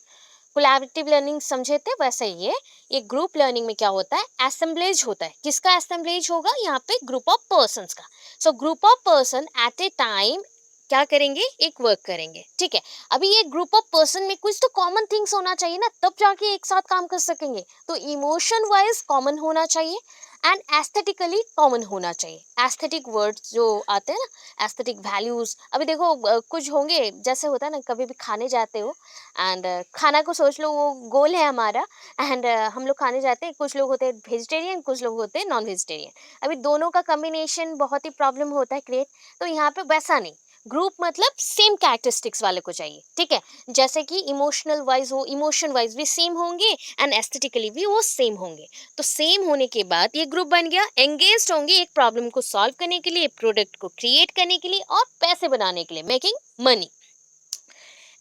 कोलैबोरेटिव लर्निंग समझे थे वैसे ही ये ग्रुप लर्निंग में क्या होता है, असेंबलेज होता है। किसका असेंबलेज होगा यहाँ पे? ग्रुप ऑफ पर्संस का। So group of person at a time क्या करेंगे? एक वर्क करेंगे, ठीक है? अभी ये ग्रुप ऑफ पर्सन में कुछ तो कॉमन थिंग्स होना चाहिए ना, तब जाके एक साथ काम कर सकेंगे। तो इमोशन वाइज कॉमन होना चाहिए एंड एस्थेटिकली कॉमन होना चाहिए। एस्थेटिक वर्ड्स जो आते हैं ना, एस्थेटिक वैल्यूज, अभी देखो कुछ होंगे, जैसे होता है ना, कभी भी खाने जाते हो एंड खाना को सोच लो वो गोल है हमारा, एंड हम लोग खाने जाते हैं, कुछ लोग होते हैं वेजिटेरियन, कुछ लोग होते हैं नॉन वेजिटेरियन। अभी दोनों का कॉम्बिनेशन बहुत ही प्रॉब्लम होता है क्रिएट। तो यहाँ पे वैसा नहीं, ग्रुप मतलब सेम कैरेक्टरिस्टिक्स वाले को चाहिए, ठीक है? जैसे कि इमोशनल वाइज हो, इमोशन वाइज भी सेम होंगे एंड एस्थेटिकली भी वो सेम होंगे। तो सेम होने के बाद ये ग्रुप बन गया, एंगेज्ड होंगे एक प्रॉब्लम को सॉल्व करने के लिए, प्रोडक्ट को क्रिएट करने के लिए और पैसे बनाने के लिए, making money.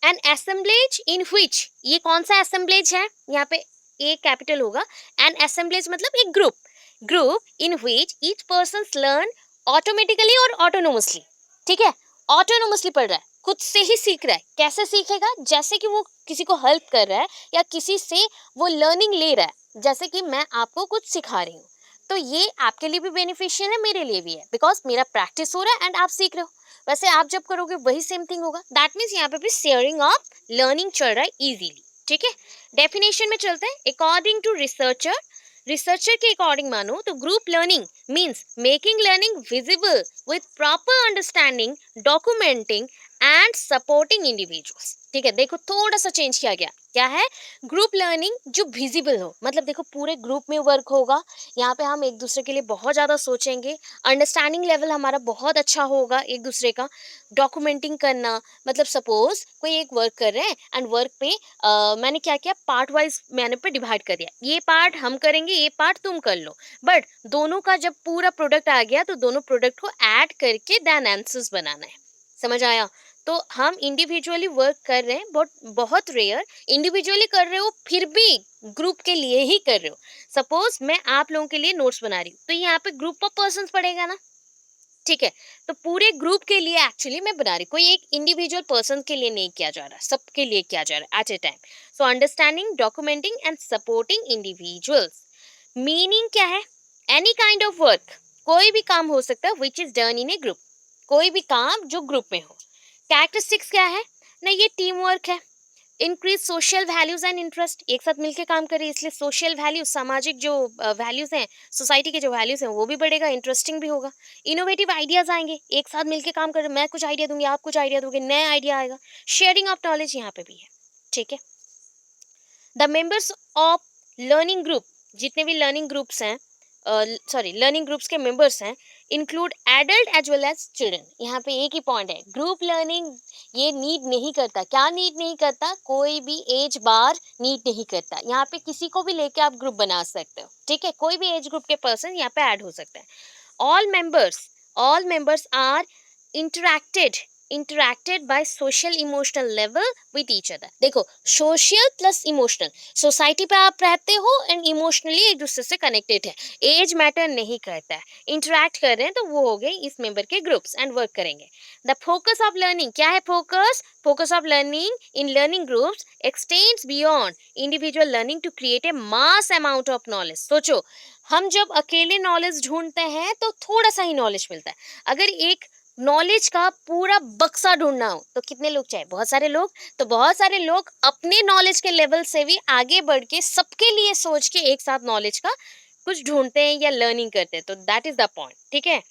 An assemblage in which, ये कौन सा असेंबलेज है? यहाँ पे ए कैपिटल होगा। एन असेंबलेज मतलब एक group, group in which each person learn automatically और ऑटोनोमसली, ठीक है? ऑटोनोमसली पढ़ रहा है, खुद से ही सीख रहा है। कैसे सीखेगा? जैसे कि वो किसी को हेल्प कर रहा है या किसी से वो लर्निंग ले रहा है, जैसे कि मैं आपको कुछ सिखा रही हूँ। तो ये आपके लिए भी बेनिफिशियल है, मेरे लिए भी है, बिकॉज मेरा प्रैक्टिस हो रहा है एंड आप सीख रहे हो। वैसे आप जब करोगे वही सेम थिंग होगा। दैट मीन्स यहाँ पे भी शेयरिंग ऑफ लर्निंग चल रहा है इजीली, ठीक है? डेफिनेशन में चलते हैं। अकॉर्डिंग टू रिसर्चर, रिसर्चर के अकॉर्डिंग मानो तो group learning means making learning visible with proper understanding, documenting and supporting individuals, ठीक है? देखो थोड़ा सा चेंज किया गया, क्या है? ग्रुप लर्निंग जो विजिबल हो, मतलब देखो पूरे ग्रुप में वर्क होगा, यहाँ पे हम एक दूसरे के लिए बहुत ज़्यादा सोचेंगे, अंडरस्टैंडिंग लेवल हमारा बहुत अच्छा होगा एक दूसरे का। डॉक्यूमेंटिंग करना, मतलब सपोज कोई एक वर्क कर रहे हैं एंड वर्क पे मैंने क्या किया, पार्ट वाइज मैंने पे डिवाइड कर दिया, ये पार्ट हम करेंगे, ये पार्ट तुम कर लो। बट दोनों का जब पूरा प्रोडक्ट आ गया तो दोनों प्रोडक्ट को ऐड करके देन आंसर्स बनाना है। समझ आया? तो हम इंडिविजुअली वर्क कर रहे हैं, बट बहुत रेयर इंडिविजुअली कर रहे हो फिर भी ग्रुप के लिए ही कर रहे हो। सपोज मैं आप लोगों के लिए नोट्स बना रही हूँ, तो यहाँ पे ग्रुप ऑफ पर्सन पड़ेगा ना, ठीक है? तो पूरे ग्रुप के लिए एक्चुअली मैं बना रही, कोई एक इंडिविजुअल पर्सन के लिए नहीं किया जा रहा, सबके लिए किया जा रहा है at a time. So understanding, documenting and supporting individuals. Meaning क्या है? एनी काइंड ऑफ वर्क, कोई भी काम हो सकता है which is done in a group, कोई भी काम जो ग्रुप में हो। कैरेक्टरिस्टिक्स क्या है ना? ये टीम वर्क है, increase social values and interest, एक साथ मिलकर काम करें, इसलिए सोशल वैल्यूज, सामाजिक जो वैल्यूज हैं, सोसाइटी के जो वैल्यूज हैं वो भी बढ़ेगा, इंटरेस्टिंग भी होगा। इनोवेटिव आइडियाज आएंगे, एक साथ मिलकर काम करें, मैं कुछ आइडिया दूंगी, आप कुछ आइडिया दोगे, नया आइडिया आएगा। शेयरिंग ऑफ नॉलेज यहाँ पे भी है, ठीक है? The members of learning group, जितने भी लर्निंग ग्रुप्स हैं, सॉरी लर्निंग ग्रुप्स के मेंबर्स हैं, include adult as well as children. यहाँ पे एक ही पॉइंट है, ग्रुप लर्निंग ये नीड नहीं करता, क्या नीड नहीं करता? कोई भी एज बार नीड नहीं करता। यहाँ पे किसी को भी लेके आप ग्रुप बना सकते हो, ठीक है? कोई भी एज ग्रुप के पर्सन यहाँ पे ऐड हो सकते हैं। all members all members are interacted interacted by social emotional level with each other। देखो सोशल प्लस इमोशनल, सोसाइटी पे आप रहते हो एंड इमोशनली एक दूसरे से कनेक्टेड है, एज मैटर नहीं करता है, इंटरेक्ट कर रहे हैं, तो वो हो गए इस मेंबर के ग्रुप्स एंड वर्क करेंगे। द फोकस ऑफ लर्निंग क्या है? Focus, focus of learning in learning groups extends beyond individual learning to create a mass amount of knowledge. सोचो, हम जब अकेले नॉलेज ढूंढते हैं तो थोड़ा सा ही नॉलेज मिलता है, अगर एक नॉलेज का पूरा बक्सा ढूंढना हो तो कितने लोग चाहिए? बहुत सारे लोग। तो बहुत सारे लोग अपने नॉलेज के लेवल से भी आगे बढ़ के सबके लिए सोच के एक साथ नॉलेज का कुछ ढूंढते हैं या लर्निंग करते हैं, तो दैट इज द पॉइंट, ठीक है?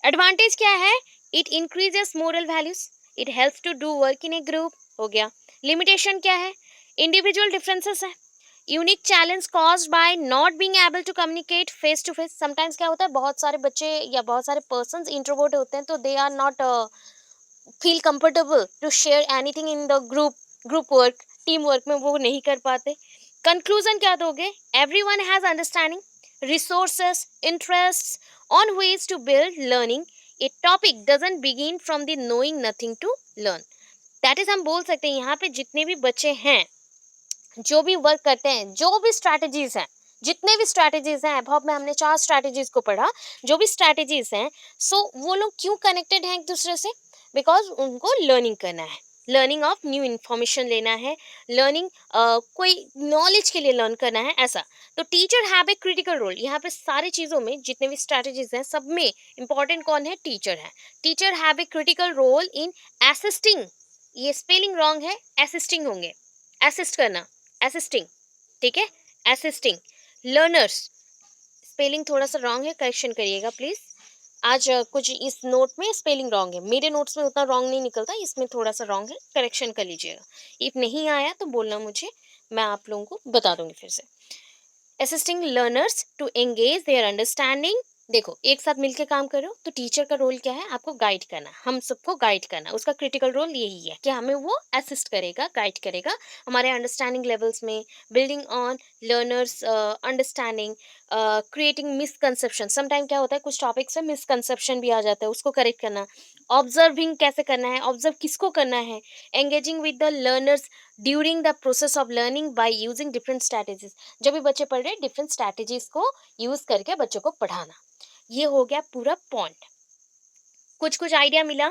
एडवांटेज क्या है? It increases moral values, it helps to do work in a group, हो गया। लिमिटेशन क्या है? इंडिविजुअल डिफरेंसेस है, unique challenge caused by not being able to communicate face to face. Sometimes क्या होता है, बहुत सारे बच्चे या बहुत सारे पर्सन्स इंट्रोवर्ट होते हैं, तो they are not feel comfortable to share anything in the group work, team work में वो नहीं कर पाते। कंक्लूजन क्या दोगे? Everyone has understanding, resources, interest on ways to build learning a topic doesn't begin from the knowing nothing to learn. That is हम बोल सकते हैं यहाँ पे जितने भी बच्चे हैं जो भी वर्क करते हैं, जो भी स्ट्रैटेजीज हैं, जितने भी स्ट्रैटेजीज हैं, अभाव में हमने 4 स्ट्रैटेजीज को पढ़ा, जो भी स्ट्रैटेजीज हैं, सो वो लोग क्यों कनेक्टेड हैं एक दूसरे से? बिकॉज उनको लर्निंग करना है, लर्निंग ऑफ न्यू इन्फॉर्मेशन लेना है, लर्निंग कोई नॉलेज के लिए लर्न करना है, ऐसा। तो teacher have a critical role यहाँ पे, सारी चीज़ों में जितने भी स्ट्रैटेजीज हैं सब में इंपॉर्टेंट कौन है? टीचर है। Teacher have a critical role in assisting, ये स्पेलिंग रॉन्ग है, असिस्टिंग होंगे, असिस्ट करना, असिस्टिंग, ठीक है, असिस्टिंग लर्नर्स, स्पेलिंग थोड़ा सा रॉन्ग है, करेक्शन करिएगा प्लीज। आज कुछ इस नोट में स्पेलिंग रॉन्ग है, मेरे नोट्स में उतना रॉन्ग नहीं निकलता, इसमें थोड़ा सा रॉन्ग है, करेक्शन कर लीजिएगा। इफ नहीं आया तो बोलना मुझे, मैं आप लोगों को बता दूंगी फिर से। Assisting learners to engage their understanding. देखो एक साथ मिलकर काम करो, तो टीचर का रोल क्या है? आपको गाइड करना, हम सबको गाइड करना, उसका क्रिटिकल रोल यही है कि हमें वो असिस्ट करेगा, गाइड करेगा हमारे अंडरस्टैंडिंग लेवल्स में, building on learners understanding, creating misconception. Sometime क्या होता है, कुछ टॉपिक से मिसकंसेप्शन भी आ जाता है, उसको करेक्ट करना, ऑब्जर्विंग कैसे करना है, ऑब्जर्व किसको करना है, engaging with the learners during the process of learning by using different strategies. जब भी बच्चे पढ़ रहे हैं, डिफरेंट स्ट्रैटेजीज को यूज करके बच्चों को पढ़ाना। ये हो गया पूरा पॉइंट। कुछ कुछ आइडिया मिला?